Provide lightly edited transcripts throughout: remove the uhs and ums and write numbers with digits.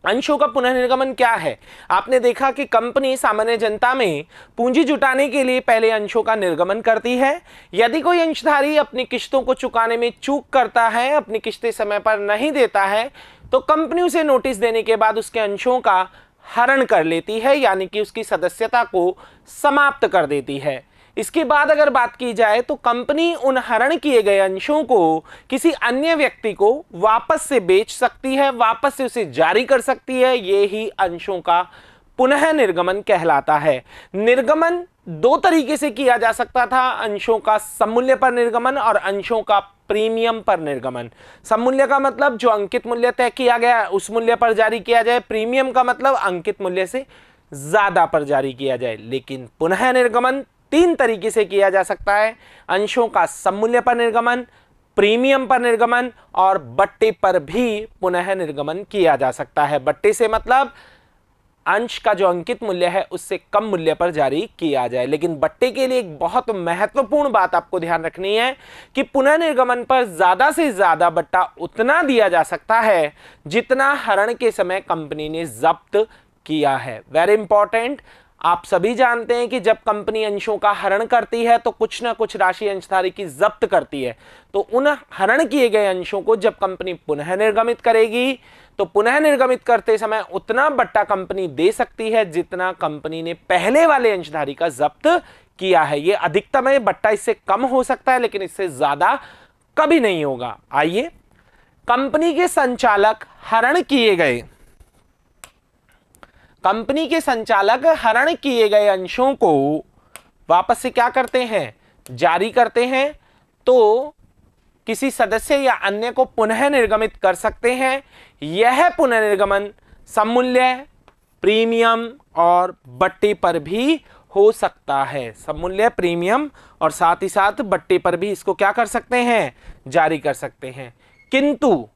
अंशों का पुनः निर्गमन क्या है? आपने देखा कि कंपनी सामान्य जनता में पूंजी जुटाने के लिए पहले अंशों का निर्गमन करती है। यदि कोई अंशधारी अपनी किस्तों को चुकाने में चूक करता है, अपनी किस्तें समय पर नहीं देता है, तो कंपनी उसे नोटिस देने के बाद उसके अंशों का हरण कर लेती है, यानी कि उसकी सदस्यता को समाप्त कर देती है। इसके बाद अगर बात की जाए तो कंपनी उन हरण किए गए अंशों को किसी अन्य व्यक्ति को वापस से बेच सकती है, वापस से उसे जारी कर सकती है। ये ही अंशों का पुनः निर्गमन कहलाता है। निर्गमन दो तरीके से किया जा सकता था, अंशों का सममूल्य पर निर्गमन और अंशों का प्रीमियम पर निर्गमन। सममूल्य का मतलब जो अंकित मूल्य तय किया गया उस मूल्य पर जारी किया जाए, प्रीमियम का मतलब अंकित मूल्य से ज्यादा पर जारी किया जाए। लेकिन पुनः निर्गमन तीन तरीके से किया जा सकता है, अंशों का सममूल्य पर निर्गमन, प्रीमियम पर निर्गमन और बट्टे पर भी पुनः निर्गमन किया जा सकता है। बट्टे से मतलब अंश का जो अंकित मूल्य है उससे कम मूल्य पर जारी किया जाए। लेकिन बट्टे के लिए एक बहुत महत्वपूर्ण बात आपको ध्यान रखनी है कि पुनः निर्गमन पर ज्यादा से ज्यादा बट्टा उतना दिया जा सकता है जितना हरण के समय कंपनी ने जब्त किया है। Very important. आप सभी जानते हैं कि जब कंपनी अंशों का हरण करती है तो कुछ ना कुछ राशि अंशधारी की जब्त करती है। तो उन हरण किए गए अंशों को जब कंपनी पुनः निर्गमित करेगी तो पुनः निर्गमित करते समय उतना बट्टा कंपनी दे सकती है जितना कंपनी ने पहले वाले अंशधारी का जब्त किया है। यह अधिकतम है, बट्टा इससे कम हो सकता है लेकिन इससे ज्यादा कभी नहीं होगा। आइए, कंपनी के संचालक हरण किए गए अंशों को वापस से क्या करते हैं? जारी करते हैं। तो किसी सदस्य या अन्य को पुनः निर्गमित कर सकते हैं। यह पुनः निर्गमन सममूल्य, प्रीमियम और बट्टे पर भी हो सकता है। सममूल्य, प्रीमियम और साथ ही साथ बट्टे पर भी इसको क्या कर सकते हैं? जारी कर सकते हैं। किंतु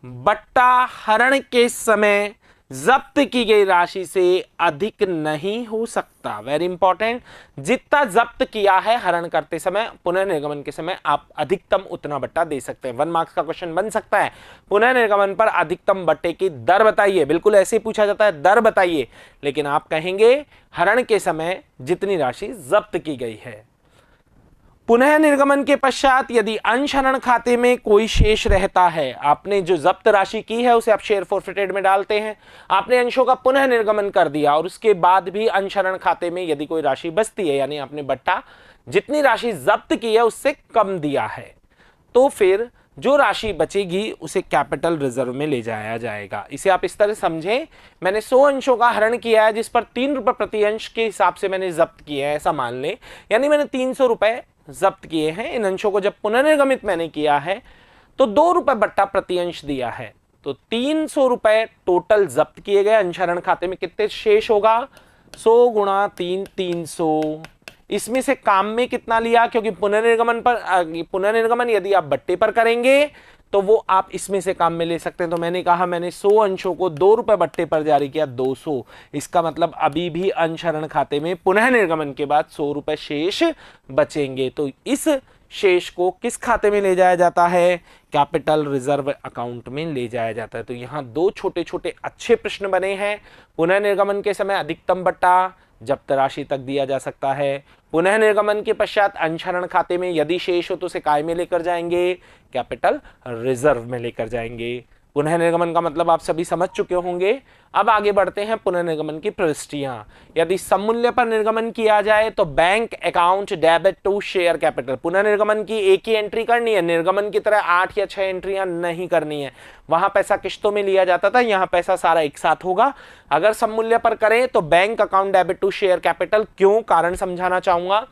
बट्टा हरण के समय जब्त की गई राशि से अधिक नहीं हो सकता। Very important. जितना जब्त किया है हरण करते समय, पुनः निर्गमन के समय आप अधिकतम उतना बट्टा दे सकते हैं। 1 मार्क्स का क्वेश्चन बन सकता है, पुनः निर्गमन पर अधिकतम बट्टे की दर बताइए। बिल्कुल ऐसे ही पूछा जाता है, दर बताइए, लेकिन आप कहेंगे हरण के समय जितनी राशि जब्त की गई है। पुनः निर्गमन के पश्चात यदि अंश हरण खाते में कोई शेष रहता है, आपने जो जब्त राशि की है उसे आप शेयर फॉरफिटेड में डालते हैं, आपने अंशों का पुनः निर्गमन कर दिया और उसके बाद भी अंश हरण खाते में यदि कोई राशि बचती है, यानी आपने बट्टा जितनी राशि जब्त की है उससे कम दिया है, तो फिर जो राशि बचेगी उसे कैपिटल रिजर्व में ले जाया जाएगा। इसे आप इस तरह समझें, मैंने 100 अंशों का हरण किया है जिस पर 3 रुपए प्रति अंश के हिसाब से मैंने जब्त किया है, ऐसा मान लें, यानी मैंने 300 रुपए जब्त किए हैं। इन अंशों को जब पुनर्निर्गमित मैंने किया है तो 2 रुपए बट्टा प्रति अंश दिया है, तो 300 रुपए टोटल जब्त किए गए। अंश हरण खाते में कितने शेष होगा? 100 गुणा 3, 300। इसमें से काम में कितना लिया? क्योंकि पुनर्निर्गमन यदि आप बट्टे पर करेंगे तो वो आप इसमें से काम में ले सकते हैं। तो मैंने कहा मैंने 100 अंशों को 2 रुपए बट्टे पर जारी किया, 200। इसका मतलब अभी भी अंश हरण खाते में पुनः निर्गमन के बाद 100 रुपए शेष बचेंगे। तो इस शेष को किस खाते में ले जाया जाता है? कैपिटल रिजर्व अकाउंट में ले जाया जाता है। तो यहां 2 छोटे छोटे अच्छे प्रश्न बने हैं। पुनः निर्गमन के समय अधिकतम बट्टा जब्त राशि तक दिया जा सकता है। पुनः निर्गमन के पश्चात अंश हरण खाते में यदि शेष हो तो उसे काय में लेकर जाएंगे? कैपिटल रिजर्व में लेकर जाएंगे। पुनः निर्गमन का मतलब आप सभी समझ चुके होंगे। अब आगे बढ़ते हैं पुनः निर्गमन की प्रविष्टियां। यदि सममूल्य पर निर्गमन किया जाए तो bank account debit to share capital. पुनः निर्गमन की एक ही एंट्री करनी है, निर्गमन की तरह 8 या 6 एंट्रियां नहीं करनी है। वहां पैसा किश्तों में लिया जाता था, यहां पैसा सारा एक साथ होगा। अगर सममूल्य पर करें तो bank account debit to share capital. क्यों? कारण समझाना चाहूंगा।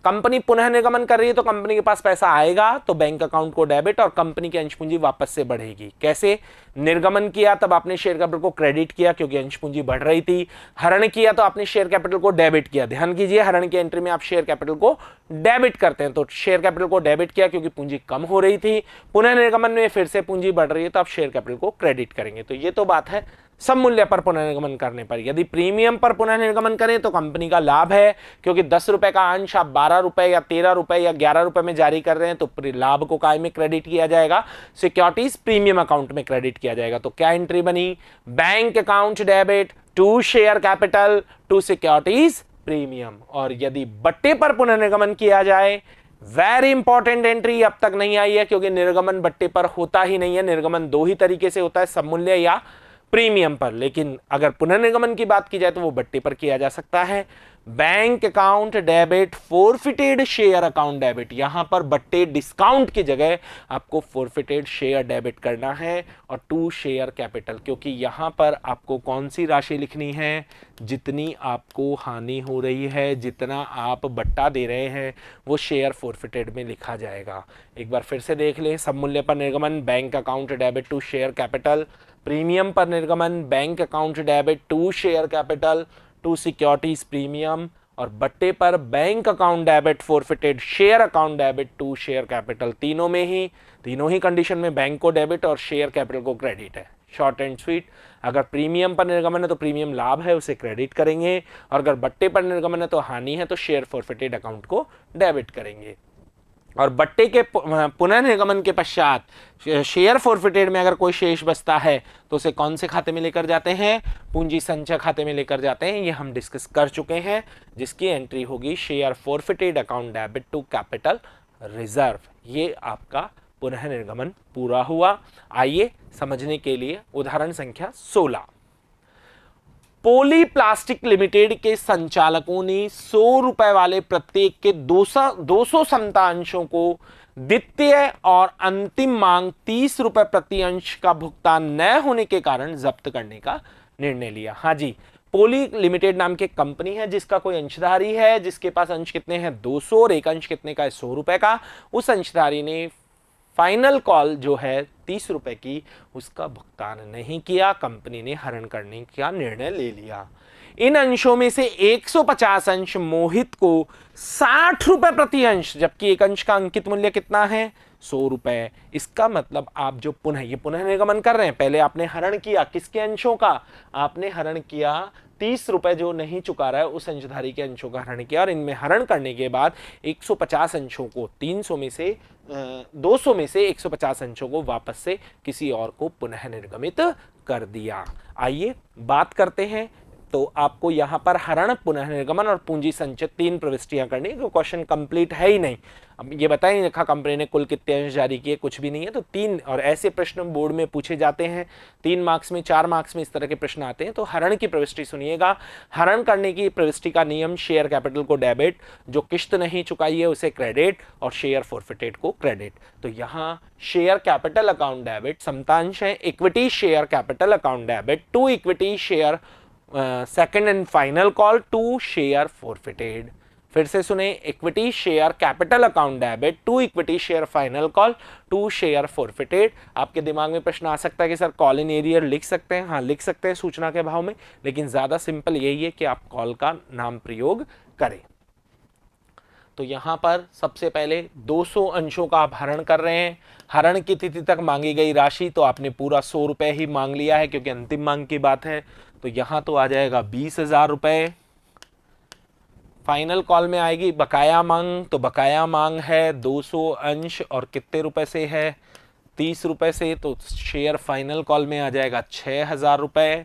कंपनी पुनः निर्गमन कर रही है तो कंपनी के पास पैसा आएगा तो बैंक अकाउंट को डेबिट और कंपनी की अंश पूंजी वापस से बढ़ेगी। कैसे? निर्गमन किया तब आपने शेयर कैपिटल को क्रेडिट किया क्योंकि अंश पूंजी बढ़ रही थी। हरण किया तो आपने शेयर कैपिटल को डेबिट किया। ध्यान कीजिए, हरण की एंट्री में आप शेयर कैपिटल को डेबिट करते हैं, तो शेयर कैपिटल को डेबिट किया क्योंकि पूंजी कम हो रही थी। पुनः निर्गमन में फिर से पूंजी बढ़ रही है तो आप शेयर कैपिटल को क्रेडिट करेंगे। तो ये तो बात है सब मूल्य पर पुनर्निर्गमन करने पर। यदि प्रीमियम पर पुनर्निर्गमन करें तो कंपनी का लाभ है, क्योंकि 10 रुपए का अंश आप 12 रुपए या 13 रुपए या 11 रुपए में जारी कर रहे हैं, तो लाभ को काय में क्रेडिट किया जाएगा, सिक्योरिटीज प्रीमियम अकाउंट में क्रेडिट किया जाएगा। तो क्या एंट्री बनी, bank account debit to share capital to securities premium. और यदि बट्टे पर पुनर्निर्गमन किया जाए, वेरी इंपॉर्टेंट एंट्री अब तक नहीं आई है, क्योंकि निर्गमन बट्टे पर होता ही नहीं है, निर्गमन दो ही तरीके से होता है, सब मूल्य या प्रीमियम पर। लेकिन अगर पुनर्निर्गमन की बात की जाए तो वो बट्टे पर किया जा सकता है। Bank account debit forfeited share account debit, यहां पर बट्टे डिस्काउंट की जगह आपको फोरफिटेड शेयर डेबिट करना है, और टू शेयर कैपिटल, क्योंकि यहां पर आपको कौन सी राशि लिखनी है, जितनी आपको हानि हो रही है, जितना आप बट्टा दे रहे हैं, वो शेयर फोरफिटेड में लिखा जाएगा। एक बार फिर से देख लें, सब मूल्य पर निर्गमन bank account debit to share capital, premium पर निर्गमन bank account debit to share capital to securities premium, और बट्टे पर bank account debit forfeited share account debit to share capital. तीनों ही कंडीशन में बैंक को डेबिट और शेयर कैपिटल को क्रेडिट है। Short and sweet. अगर प्रीमियम पर निर्गमन है तो प्रीमियम लाभ है, उसे क्रेडिट करेंगे, और अगर बट्टे पर निर्गमन है तो हानि है, तो शेयर फोरफिटेड अकाउंट को डेबिट करेंगे। और बट्टे के पुनर्निर्गमन के पश्चात शेयर फोरफिटेड में अगर कोई शेष बचता है तो उसे कौन से खाते में लेकर जाते हैं, पूंजी संचय खाते में लेकर जाते हैं। ये हम डिस्कस कर चुके हैं, जिसकी एंट्री होगी share forfeited account debit to capital reserve. ये आपका पुनर्निर्गमन पूरा हुआ। आइए समझने के लिए उदाहरण संख्या 16। पोली प्लास्टिक लिमिटेड के संचालकों ने 100 रुपए वाले प्रत्येक के 200 समता अंशों को द्वितीय और अंतिम मांग 30 रुपए प्रति अंश का भुगतान न होने के कारण जब्त करने का निर्णय लिया। हाँ जी, पोली लिमिटेड नाम की कंपनी है जिसका कोई अंशधारी है, जिसके पास अंश कितने हैं 200, और एक अंश कितने का है 100 रुपए का। उस अंशधारी ने फाइनल कॉल जो है 30 रुपए की, उसका भुगतान नहीं किया। कंपनी ने हरण करने का निर्णय ले लिया। इन अंशों में से 150 अंश मोहित को 60 रुपए प्रति अंश, जबकि एक अंश का अंकित मूल्य कितना है 100 रुपए। इसका मतलब आप जो पुनर्निर्गमन कर रहे हैं, पहले आपने हरण किया किसके अंशों का, आपने हरण किया 30 रुपए जो नहीं चुका रहा है उस अंशधारी के अंशों का हरण किया, और इनमें हरण करने के बाद 150 अंशों को 300 में से 200 में से 150 अंशों को वापस से किसी और को पुनः निर्गमित कर दिया। आइए बात करते हैं। तो आपको यहां पर हरण, पुनः निर्गमन और पूंजी संचय 3 प्रविष्टियां करनी, तो क्वेश्चन कंप्लीट है ही नहीं। अब ये बता ही नहीं रखा कंपनी ने कुल कितने अंश जारी किए, कुछ भी नहीं है। तो 3, और ऐसे प्रश्न बोर्ड में पूछे जाते हैं 3 मार्क्स में, 4 मार्क्स में इस तरह के प्रश्न आते हैं। तो हरण की प्रविष्टि सुनिएगा। हरण करने की प्रविष्टि का नियम, शेयर कैपिटल को डेबिट, जो किश्त नहीं चुकाई है उसे क्रेडिट, और शेयर फोरफिटेड को क्रेडिट। तो यहाँ शेयर कैपिटल अकाउंट डेबिट समतांश है, equity share capital account debit to equity share second and final call to share forfeited. फिर से सुने, equity share capital account debit to equity share final call to share forfeited. आपके दिमाग में प्रश्न आ सकता है कि सर कॉल इन एरियर लिख सकते हैं? हाँ लिख सकते हैं सूचना के भाव में, लेकिन ज्यादा सिंपल यही है कि आप कॉल का नाम प्रयोग करें। तो यहां पर सबसे पहले 200 अंशों का आप हरण कर रहे हैं। हरण की तिथि तक मांगी गई राशि तो आपने पूरा 100 रुपए ही मांग लिया है, क्योंकि अंतिम मांग की बात है। तो यहां तो आ जाएगा 20,000 रुपए। फाइनल कॉल में आएगी बकाया मांग, तो बकाया मांग है 200 अंश, और कितने रुपए से है 30 रुपए से, तो शेयर फाइनल कॉल में आ जाएगा 6,000 रुपए।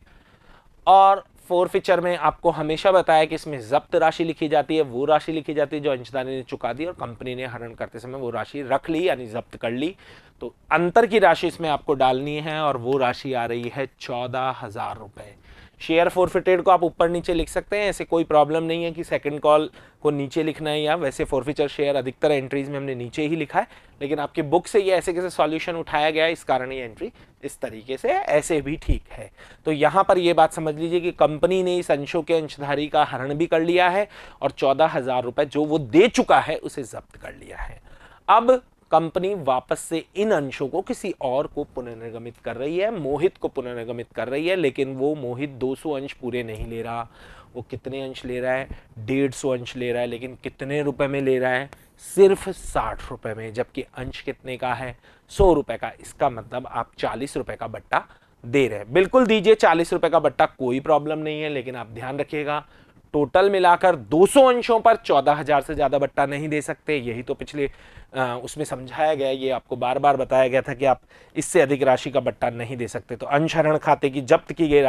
और फोरफिचर में आपको हमेशा बताया कि इसमें जब्त राशि लिखी जाती है, वो राशि लिखी जाती है जो अंशदानी ने चुका दी और कंपनी ने हरण करते समय वो राशि रख ली, यानी जब्त कर ली। तो अंतर की राशि इसमें आपको डालनी है, और वो राशि आ रही है 14,000 रुपए। शेयर फोरफिटेड को आप ऊपर नीचे लिख सकते हैं, ऐसे कोई प्रॉब्लम नहीं है कि सेकंड कॉल को नीचे लिखना है, या वैसे फोरफिचर शेयर अधिकतर एंट्रीज में हमने नीचे ही लिखा है, लेकिन आपकी बुक से ये ऐसे कैसे सॉल्यूशन उठाया गया है, इस कारण ये एंट्री इस तरीके से ऐसे भी ठीक है। तो यहां पर ये बात समझ लीजिए कि कंपनी ने इस अंशों के अंशधारी का हरण भी कर लिया है, और 14,000 रुपए जो वो दे चुका है उसे जब्त कर लिया है। अब कंपनी वापस से इन अंशों को किसी और को पुनर्निर्गमित कर रही है, मोहित को पुनर्निर्गमित कर रही है, लेकिन वो मोहित 200 अंश पूरे नहीं ले रहा। वो कितने अंश ले रहा है 150 अंश ले रहा है, लेकिन कितने रुपए में ले रहा है सिर्फ 60 रुपए में, जबकि अंश कितने का है 100 रुपए का। इसका मतलब आप 40 रुपए का बट्टा दे रहे हैं। बिल्कुल दीजिए, 40 रुपए का बट्टा, कोई प्रॉब्लम नहीं है, लेकिन आप ध्यान रखिएगा टोटल मिलाकर 200 अंशों पर 14,000 से ज्यादा बट्टा नहीं दे सकते। यही तो पिछले उसमें समझाया गया, ये आपको बार बार बताया गया था कि आप इससे अधिक राशि का बट्टा नहीं दे सकते। तो अंशहरण खाते की जब्त की गई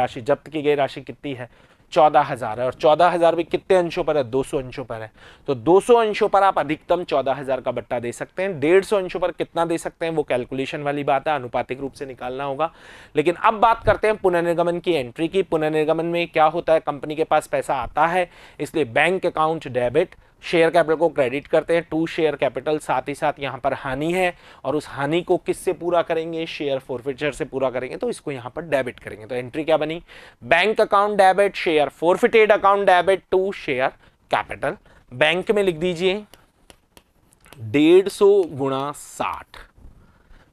राशि कितनी है? 14,000 है। और 14,000 भी कितने अंशों पर है? 200 अंशों पर है। तो 200 अंशों पर आप अधिकतम 14,000 का बट्टा दे सकते हैं। 150 अंशों पर कितना दे सकते हैं वो कैलकुलेशन वाली बात है, अनुपातिक रूप से निकालना होगा। लेकिन अब बात करते हैं पुनर्निर्गमन की एंट्री की। पुनर्निर्गमन में क्या होता है? कंपनी के पास पैसा आता है, इसलिए bank account debit, share capital को क्रेडिट करते हैं, टू शेयर कैपिटल। साथ ही साथ यहां पर हानि है, और उस हानि को किससे पूरा करेंगे? शेयर फोरफिचर से पूरा करेंगे, तो इसको यहां पर डेबिट करेंगे। तो एंट्री क्या बनी? Bank account debit, share forfeited account debit to share capital. Bank में लिख दीजिए 150 गुणा 60,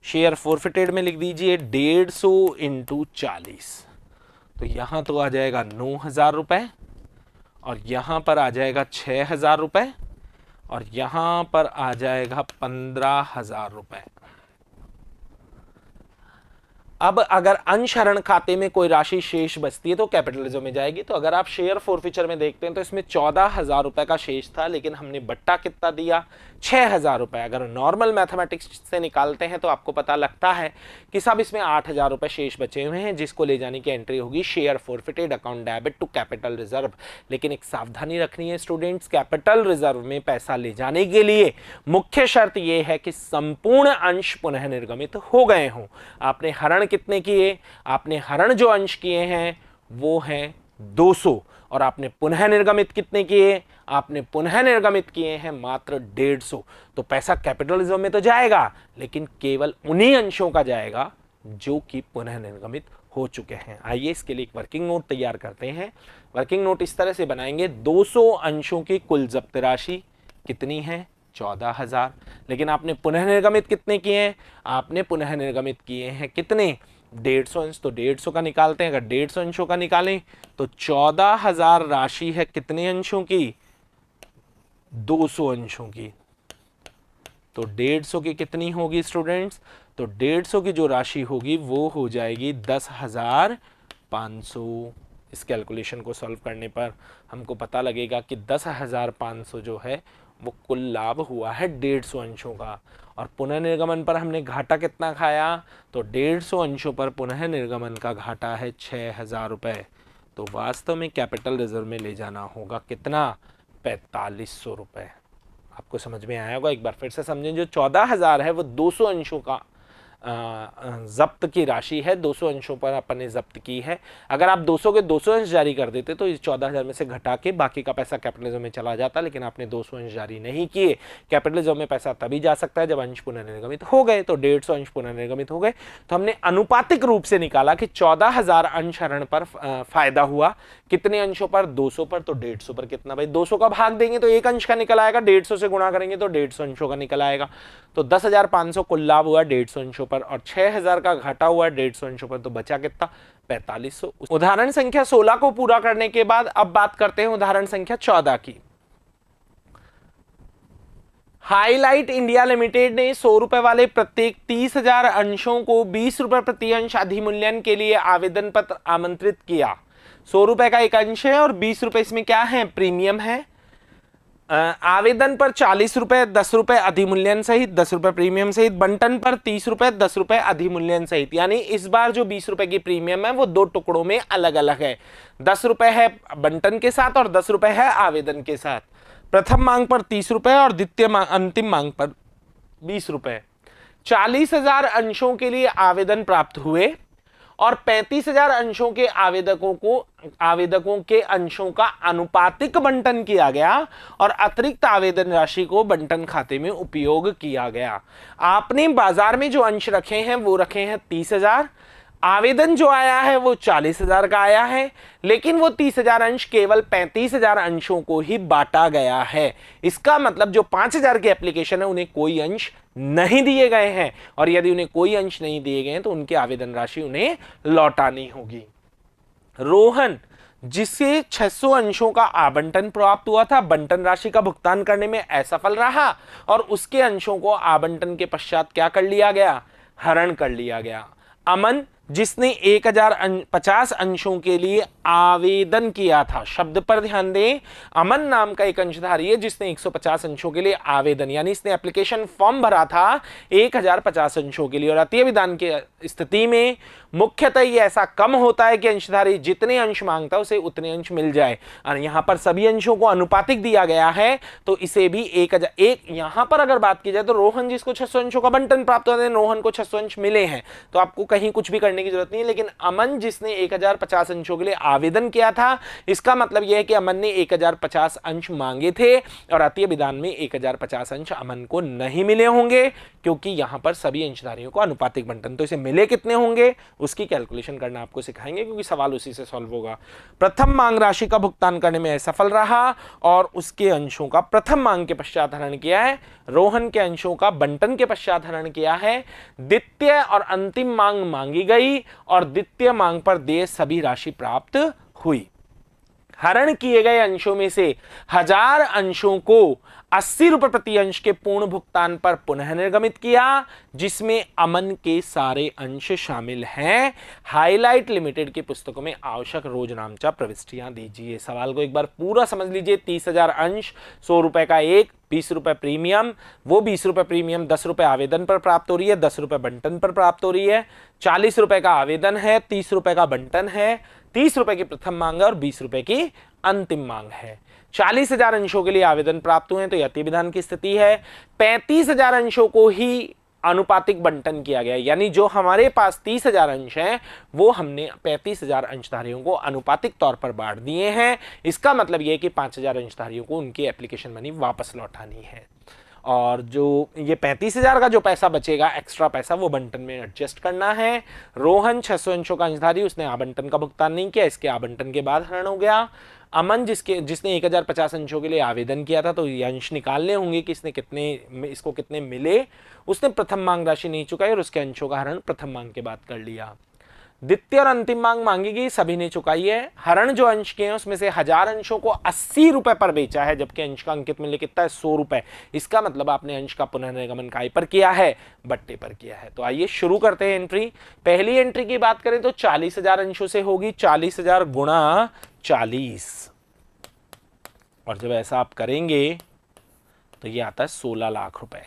शेयर फोरफिटेड में लिख दीजिए 150 इंटू 40। तो यहां तो आ जाएगा 9,000 रुपए, और यहां पर आ जाएगा 6,000 रुपए, और यहां पर आ जाएगा 15,000 रुपए। अब अगर अंशहरण खाते में कोई राशि शेष बचती है तो कैपिटलिज्म में जाएगी। तो अगर आप शेयर फोरफिचर में देखते हैं तो इसमें 14,000 रुपए का शेष था, लेकिन हमने बट्टा कितना दिया? 6,000 रुपए। अगर नॉर्मल मैथमेटिक्स से निकालते हैं तो आपको पता लगता है कि सब इसमें 8,000 रुपए शेष बचे हुए हैं, जिसको ले जाने की एंट्री होगी share forfeited account debit to capital reserve. लेकिन एक सावधानी रखनी है स्टूडेंट्स, कैपिटल रिजर्व में पैसा ले जाने के लिए मुख्य शर्त यह है कि संपूर्ण अंश पुनः निर्गमित हो गए हों। आपने हरण कितने किए? आपने हरण जो अंश किए हैं वो हैं 200, और आपने पुनः निर्गमित कितने किए? आपने पुनः निर्गमित किए हैं मात्र 150। तो पैसा कैपिटलिज्म में तो जाएगा, लेकिन केवल उन्हीं अंशों का जाएगा जो कि पुनः निर्गमित हो चुके हैं। आइए इसके लिए एक वर्किंग नोट तैयार करते हैं। वर्किंग नोट इस तरह से बनाएंगे, 200 अंशों की कुल जब्त राशि कितनी है? 14,000। लेकिन आपने पुनः निर्गमित कितने किए हैं? आपने पुनः निर्गमित किए हैं कितने? 150 अंश। तो 150 का निकालते हैं। अगर 150 अंशों का निकालें तो 14,000 राशि है कितने अंशों की? 200 अंशों की। तो 150 की कितनी होगी स्टूडेंट्स? तो 150 की जो राशि होगी वो हो जाएगी 10,500। इस कैलकुलेशन को सॉल्व करने पर हमको पता लगेगा कि 10,500 जो है वो कुल लाभ हुआ है 150 अंशों का। और पुनः निर्गमन पर हमने घाटा कितना खाया? तो 150 अंशों पर पुनः निर्गमन का घाटा है 6,000 रुपए। तो वास्तव में कैपिटल रिजर्व में ले जाना होगा कितना? 4,500 रुपए। आपको समझ में आया होगा? एक बार फिर से समझें, जो 14,000 है वो 200 अंशों का जब्त की राशि है, 200 अंशों पर अपन ने जब्त की है। अगर आप 200 के 200 अंश जारी कर देते तो इस 14,000 में से घटा के बाकी का पैसा कैपिटलिज्म में चला जाता, लेकिन आपने 200 अंश जारी नहीं किए। कैपिटलिज्म में पैसा तभी जा सकता है जब अंश पुनर्निर्गमित हो गए। तो 150 अंश पुनर्निर्गमित हो गए, तो हमने अनुपातिक रूप से निकाला कि 14,000 अंश हरण पर फायदा हुआ। कितने अंशों पर? 200 पर। तो 150 पर कितना भाई? 200 का भाग देंगे तो एक अंश का निकल आएगा, 150 से गुणा करेंगे तो 150 अंशों का निकल आएगा। तो 10,500 कुल लाभ हुआ 150 अंशों पर, और 6,000 का घाटा हुआ 150 अंशों पर। तो बचा कितना? 4,500। उदाहरण संख्या 16 को पूरा करने के बाद अब बात करते हैं उदाहरण संख्या 14 की। हाईलाइट इंडिया लिमिटेड ने 100 रुपए वाले प्रत्येक 30,000 अंशों को 20 रुपए प्रति अंश अधिमूल्यन के लिए आवेदन पत्र आमंत्रित किया। 100 रुपए का एक अंश है और 20 रुपए इसमें क्या है? प्रीमियम है। आवेदन पर 40 रुपए, 10 रुपए अधिमूल्यन सहित, 10 रुपए प्रीमियम सहित। बंटन पर 30 रुपए, 10 रुपए अधिमूल्यन सहित। यानी इस बार जो 20 रुपए की प्रीमियम है वो दो टुकड़ों में अलग अलग है। 10 रुपए है बंटन के साथ और 10 रुपए है आवेदन के साथ। प्रथम मांग पर 30 रुपए और द्वितीय अंतिम मांग पर 20 रुपए। 40,000 अंशों के लिए आवेदन प्राप्त हुए और 35,000 अंशों के आवेदकों के अंशों का अनुपातिक बंटन किया गया और अतिरिक्त आवेदन राशि को बंटन खाते में उपयोग किया गया। आपने बाजार में जो अंश रखे हैं वो रखे हैं 30,000। आवेदन जो आया है वो 40,000 का आया है, लेकिन वो 30,000 अंश केवल 35,000 अंशों को ही बांटा गया है। इसका मतलब जो 5,000 की एप्लीकेशन है उन्हें कोई अंश नहीं दिए गए हैं, और यदि उन्हें कोई अंश नहीं दिए गए हैं तो उनकी आवेदन राशि उन्हें लौटानी होगी। रोहन, जिससे 600 अंशों का आवंटन प्राप्त हुआ था, बंटन राशि का भुगतान करने में असफल रहा और उसके अंशों को आवंटन के पश्चात क्या कर लिया गया? हरण कर लिया गया। अमन, जिसने 1050 अंशों के लिए आवेदन किया था। शब्द पर ध्यान दें, अमन नाम का एक अंशधारी है जिसने 150 अंशों के लिए आवेदन, यानी इसने एप्लीकेशन फॉर्म भरा था 1050 अंशों के लिए। और अतीय विधान की स्थिति में मुख्यतः ये ऐसा कम होता है कि अंशधारी जितने अंश मांगता है उसे उतने अंश मिल जाए। और यहां पर सभी अंशों को अनुपातिक दिया गया है तो इसे भी 1000 यहां पर अगर बात की जाए तो रोहन जिसको 600 अंशों का बंटन प्राप्त होता है, रोहन को 600 अंश मिले हैं तो आपको कहीं कुछ भी करने की जरूरत नहीं है। लेकिन अमन जिसने 1050 अंशों के लिए आवेदन किया था, इसका मतलब यह है कि अमन ने 1050 अंश मांगे थे और अतीय विधान में 1050 अंश अमन को नहीं मिले होंगे क्योंकि यहां पर सभी अंशधारियों को अनुपातिक बंटन। तो इसे मिले कितने होंगे उसकी कैलकुलेशन करना आपको सिखाएंगे क्योंकि सवाल उसी से सॉल्व होगा। प्रथम मांग राशि का भुगतान करने में असफल रहा और उसके अंशों का प्रथम मांग के पश्चात हरण किया है। रोहन के अंशों का बंटन के पश्चात हरण किया है। द्वितीय और अंतिम मांग मांगी गई और द्वितीय मांग पर देय सभी राशि प्राप्त हुई। हरण किए गए अंशों में से 1000 अंशों को 80 रुपए प्रति अंश के पूर्ण भुगतान पर पुनः निर्गमित किया जिसमें अमन के सारे अंश शामिल हैं। हाईलाइट लिमिटेड की पुस्तकों में आवश्यक रोज नामचा प्रविष्टियां दीजिए। सवाल को एक बार पूरा समझ लीजिए। 30,000 अंश, 100 रुपए का एक, 20 रुपए प्रीमियम, वो 20 रुपए प्रीमियम 10 रुपए आवेदन पर प्राप्त हो रही है, 10 रुपए बंटन पर प्राप्त हो रही है। 40 रुपए का आवेदन है, 30 रुपए का बंटन है, 30 रुपए की प्रथम मांग है और 20 रुपए की अंतिम मांग है। 40,000 अंशों के लिए आवेदन प्राप्त हुए हैं तो अतीय विधान की स्थिति है। 35,000 अंशों को ही अनुपातिक बंटन किया गया, यानी जो हमारे पास 30,000 अंश हैं वो हमने 35,000 अंशधारियों को अनुपातिक तौर पर बांट दिए हैं। इसका मतलब यह है कि 5,000 अंशधारियों को उनकी एप्लीकेशन मनी वापस लौटानी है और जो ये 35,000 का जो पैसा बचेगा एक्स्ट्रा पैसा वो बंटन में एडजस्ट करना है। रोहन 600 अंशों का अंशधारी, उसने आवंटन का भुगतान नहीं किया, इसके आवंटन के बाद हरण हो गया। अमन जिसने 1050 अंशों के लिए आवेदन किया था तो ये अंश निकालने होंगे कि इसको कितने मिले। उसने प्रथम मांग राशि नहीं चुकाई और उसके अंशों का हरण प्रथम मांग के बाद कर लिया। द्वितीय और अंतिम मांग मांगी गई, सभी ने चुकाई है। हरण जो अंश के हैं उसमें से 1000 अंशों को 80 रुपए पर बेचा है जबकि अंश का अंकित मूल्य कितना है 100 रुपए। इसका मतलब आपने अंश का पुनर्निर्गमन काय पर किया है, बट्टे पर किया है। तो आइए शुरू करते हैं एंट्री। पहली एंट्री की बात करें तो 40,000 अंशों से होगी, 40,000 गुणा 40 और जब ऐसा आप करेंगे तो ये आता है 16 लाख रुपए।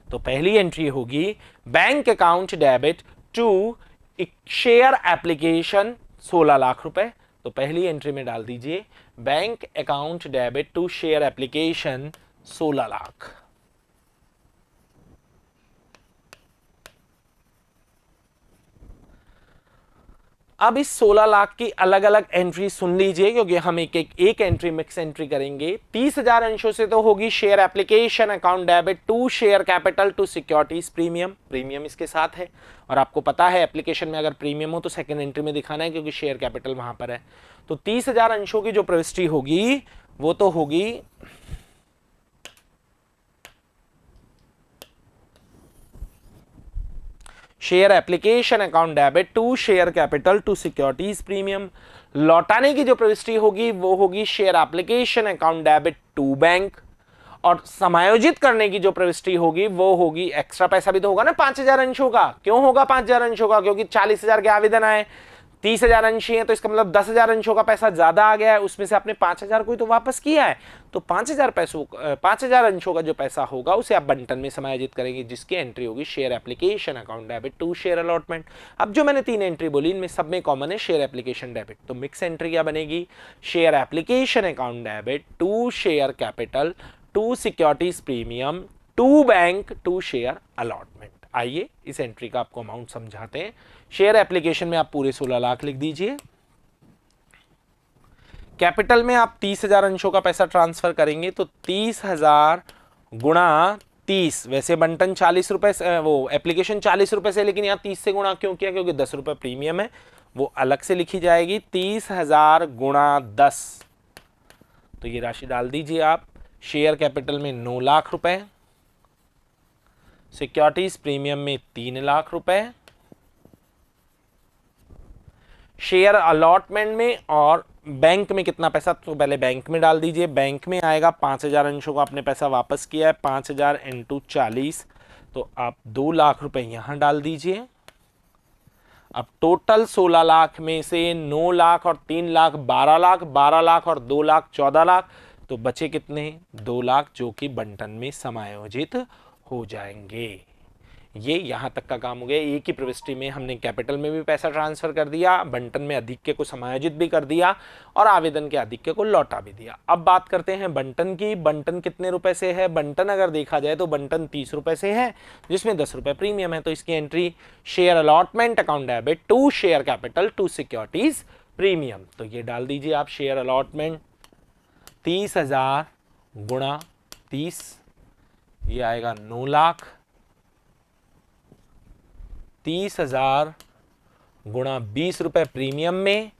तो पहली एंट्री होगी bank account debit to share application 16 lakh रुपए। तो पहली एंट्री में डाल दीजिए bank account debit to share application 16 lakh. अब इस 16 लाख की अलग अलग एंट्री सुन लीजिए क्योंकि हम एक एंट्री मिक्स एंट्री करेंगे। 30,000 अंशों से तो होगी share application account debit to share capital to securities premium, premium इसके साथ है और आपको पता है एप्लीकेशन में अगर प्रीमियम हो तो सेकंड एंट्री में दिखाना है क्योंकि शेयर कैपिटल वहां पर है। तो 30,000 अंशों की जो प्रविष्टि होगी वो तो होगी share application account debit to share capital to securities premium. लौटाने की जो प्रविष्टि होगी वो होगी share application account debit to bank और समायोजित करने की जो प्रविष्टि होगी वो होगी, एक्स्ट्रा पैसा भी तो होगा ना 5,000 अंशों का। क्यों होगा 5,000 अंशों का? क्योंकि 40,000 के आवेदन आए, 30,000 अंशी है तो इसका मतलब 10,000 अंशों का पैसा ज्यादा आ गया है, उसमें से आपने 5,000 को ही तो वापस किया है। तो 5,000 अंशों का जो पैसा होगा उसे आप बंटन में समायोजित करेंगे जिसकी एंट्री होगी share application account debit to share allotment. अब जो मैंने 3 एंट्री बोली इनमें सब में कॉमन है शेयर एप्लीकेशन डेबिट। तो मिक्स एंट्री क्या बनेगी? Share application account debit to share capital to securities premium to bank to share allotment. आइए इस एंट्री का आपको अमाउंट समझाते हैं। शेयर एप्लीकेशन में आप पूरे 16 लाख लिख दीजिए। कैपिटल में आप 30,000 अंशों का पैसा ट्रांसफर करेंगे तो 30,000 गुणा 30, वैसे बंटन 40 रुपए से, वो एप्लीकेशन 40 रुपए से, लेकिन यहाँ 30 से गुणा क्यों किया? क्योंकि 10 रुपए प्रीमियम है, वो अलग से लिखी जाएगी। 30,000 गुणा 10, तो ये राशि डाल दीजिए आप। शेयर कैपिटल में 9 लाख रुपए, सिक्योरिटीज प्रीमियम में 3 लाख रुपए, शेयर अलॉटमेंट में और बैंक में कितना पैसा? तो पहले बैंक में डाल दीजिए। बैंक में आएगा 5,000 अंशों का आपने पैसा वापस किया है, 5,000 × 40, तो आप 2 लाख रुपए यहां डाल दीजिए। अब टोटल 16 लाख में से 9 लाख और 3 लाख 12 लाख, 12 लाख और 2 लाख 14 लाख, तो बचे कितने? 2 लाख, जो कि बंटन में समायोजित हो जाएंगे। ये यहां तक का काम हो गया। एक ही प्रविष्टि में हमने कैपिटल में भी पैसा ट्रांसफर कर दिया, बंटन में अधिक्य को समायोजित भी कर दिया और आवेदन के अधिक्य को लौटा भी दिया। अब बात करते हैं बंटन की। बंटन कितने रुपए से है? बंटन अगर देखा जाए तो बंटन 30 रुपए से है, जिसमें 10 रुपए प्रीमियम है। तो इसकी entry share allotment account debit to share capital to securities premium. तो ये डाल दीजिए आप, शेयर अलॉटमेंट 30,000 गुणा 30, ये आएगा 9 लाख, 30,000 गुणा 20 रुपए प्रीमियम में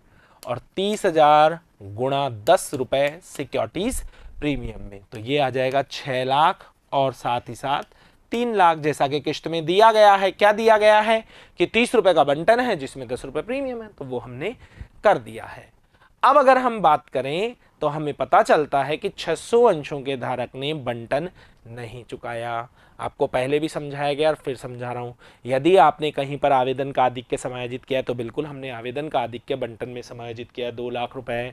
और 30,000 गुणा 10 रुपए सिक्योरिटीज प्रीमियम में। तो ये आ जाएगा 6 लाख और साथ ही साथ 3 लाख, जैसा कि किस्त में दिया गया है। क्या दिया गया है कि 30 रुपए का बंटन है जिसमें 10 रुपए प्रीमियम है, तो वो हमने कर दिया है। अब अगर हम बात करें तो हमें पता चलता है कि 600 अंशों के धारक ने बंटन नहीं चुकाया। आपको पहले भी समझाया गया और फिर समझा रहा हूं। यदि आपने कहीं पर आवेदन का आधिक्य समायोजित किया तो बिल्कुल हमने आवेदन का आधिक्य बंटन में समायोजित किया 2 लाख रुपए,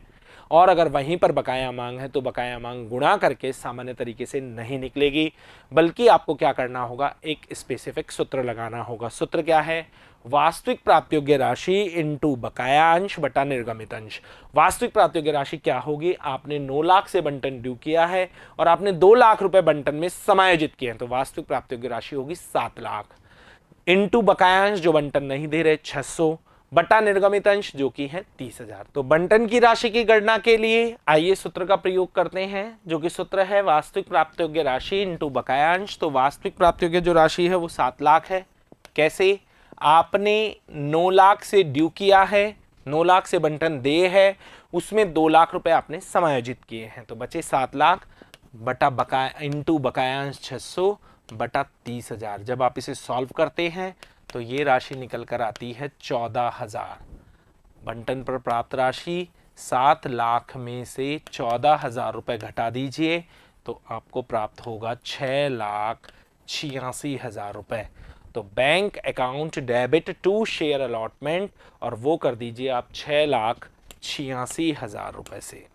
और अगर वहीं पर बकाया मांग है तो बकाया मांग गुणा करके सामान्य तरीके से नहीं निकलेगी, बल्कि आपको क्या करना होगा, एक स्पेसिफिक सूत्र लगाना होगा। सूत्र क्या है? वास्तविक प्राप्त योग्य राशि इनटू बकाया अंश बटा निर्गमित अंश। वास्तविक प्राप्त योग्य राशि क्या होगी? आपने 9 लाख से बंटन ड्यू किया है और आपने 2 लाख रुपए बंटन में समायोजित किए हैं, तो वास्तविक प्राप्त योग्य राशि होगी 7 लाख इनटू बकाया अंश जो बंटन नहीं दे रहे 600 बटा निर्गमित अंश जो कि है 30,000। तो बंटन की राशि की गणना के लिए आइए सूत्र का प्रयोग करते हैं, जो कि सूत्र है वास्तविक प्राप्त योग्य राशि इनटू बकाया अंश। तो वास्तविक प्राप्त योग्य जो राशि है वो 7 लाख है। कैसे? आपने 9 लाख से ड्यू किया है, 9 लाख से बंटन दे है, उसमें 2 लाख रुपए आपने समायोजित किए हैं, तो बचे 7 लाख बटा बकाया इनटू बकाया अंश 600 बटा 30,000। जब आप इसे सॉल्व करते हैं तो ये राशि निकल कर आती है 14,000। बंटन पर प्राप्त राशि 7 लाख में से 14,000 रुपए घटा दीजिए तो आपको प्राप्त होगा 6,86,000 रुपए। तो bank account debit to share allotment, और वो कर दीजिए आप 6,86,000 रुपए से।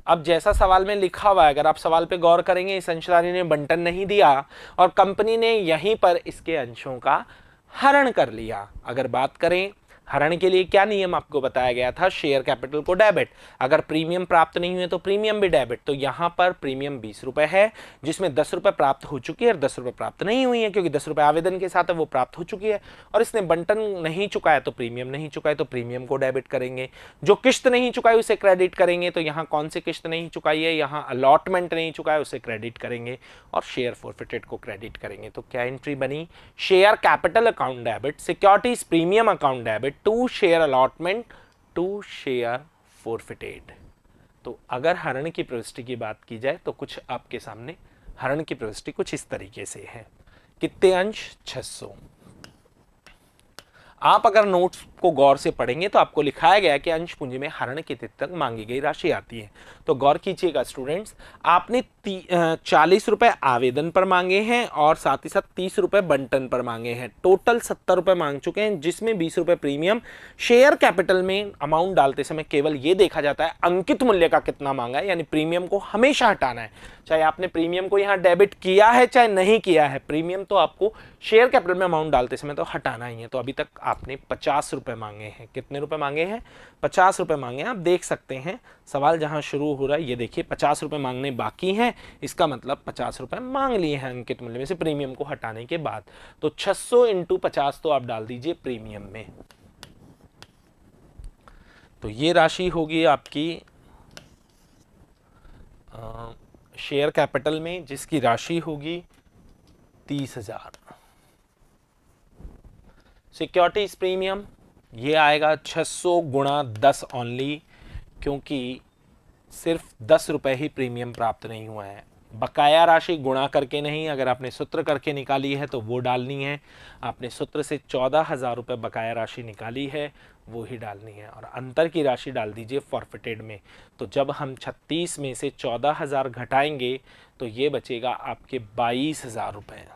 अब जैसा सवाल में लिखा हुआ है, अगर आप सवाल पे गौर करेंगे, इस अंशधारी ने बंटन नहीं दिया और कंपनी ने यहीं पर इसके अंशों का हरण कर लिया। अगर बात करें हरण के लिए क्या नियम आपको बताया गया था? शेयर कैपिटल को डेबिट, अगर प्रीमियम प्राप्त नहीं हुए तो प्रीमियम भी डेबिट। तो यहां पर प्रीमियम 20 रुपए है, जिसमें 10 रुपए प्राप्त हो चुकी है और 10 रुपए प्राप्त नहीं हुई है, क्योंकि 10 रुपए आवेदन के साथ है वो प्राप्त हो चुकी है, और इसने बंटन नहीं चुकाया तो प्रीमियम नहीं चुकाए, तो प्रीमियम को डेबिट करेंगे। जो किस्त नहीं चुकाई उसे क्रेडिट करेंगे, तो यहाँ कौन सी किस्त नहीं चुकाई है? यहाँ अलॉटमेंट नहीं चुकाया, उसे क्रेडिट करेंगे, और शेयर फॉरफिटेड को क्रेडिट करेंगे। तो क्या एंट्री बनी? Share capital account debit, securities premium account debit to share allotment to share forfeited. तो अगर हरण की प्रविष्टि की बात की जाए तो कुछ आपके सामने हरण की प्रविष्टि कुछ इस तरीके से है। कितने अंश? 600। आप अगर नोट्स को गौर से पढ़ेंगे तो आपको लिखाया गया कि अंश पूंजी में हरण की तिथि तक मांगी गई राशि आती है। तो गौर कीजिएगा स्टूडेंट्स, आपने 40 रुपए आवेदन पर मांगे हैं और साथ ही साथ 30 रुपए बंटन पर मांगे हैं। टोटल 70 रुपए मांग चुके हैं, जिसमें 20 रुपए प्रीमियम। शेयर कैपिटल में अमाउंट डालते समय केवल ये देखा जाता है अंकित मूल्य का कितना मांगा है, यानी प्रीमियम को हमेशा हटाना है। चाहे आपने प्रीमियम को यहाँ डेबिट किया है चाहे नहीं किया है, प्रीमियम तो आपको शेयर कैपिटल में अमाउंट डालते समय तो हटाना ही है। तो अभी तक आपने 50 रुपए मांगे हैं। कितने रुपए मांगे हैं? 50 रुपए मांगे हैं। आप देख सकते हैं सवाल जहां शुरू हो रहा है, ये देखिए 50 रुपए मांगने बाकी हैं, इसका मतलब 50 रुपए मांग लिए हैं अंकित मूल्य में से प्रीमियम को हटाने के बाद। तो 600 इंटू 50 तो आप डाल दीजिए प्रीमियम में, तो ये राशि होगी आपकी शेयर कैपिटल में, जिसकी राशि होगी 30,000। सिक्योरिटीज प्रीमियम ये आएगा 600 गुणा 10 ओनली, क्योंकि सिर्फ 10 रुपए ही प्रीमियम प्राप्त नहीं हुआ है। बकाया राशि गुणा करके नहीं, अगर आपने सूत्र करके निकाली है तो वो डालनी है। आपने सूत्र से 14,000 रुपये बकाया राशि निकाली है वो ही डालनी है, और अंतर की राशि डाल दीजिए फॉरफिटेड में। तो जब हम 36 में से 14,000 घटाएंगे तो ये बचेगा आपके 22,000 रुपये।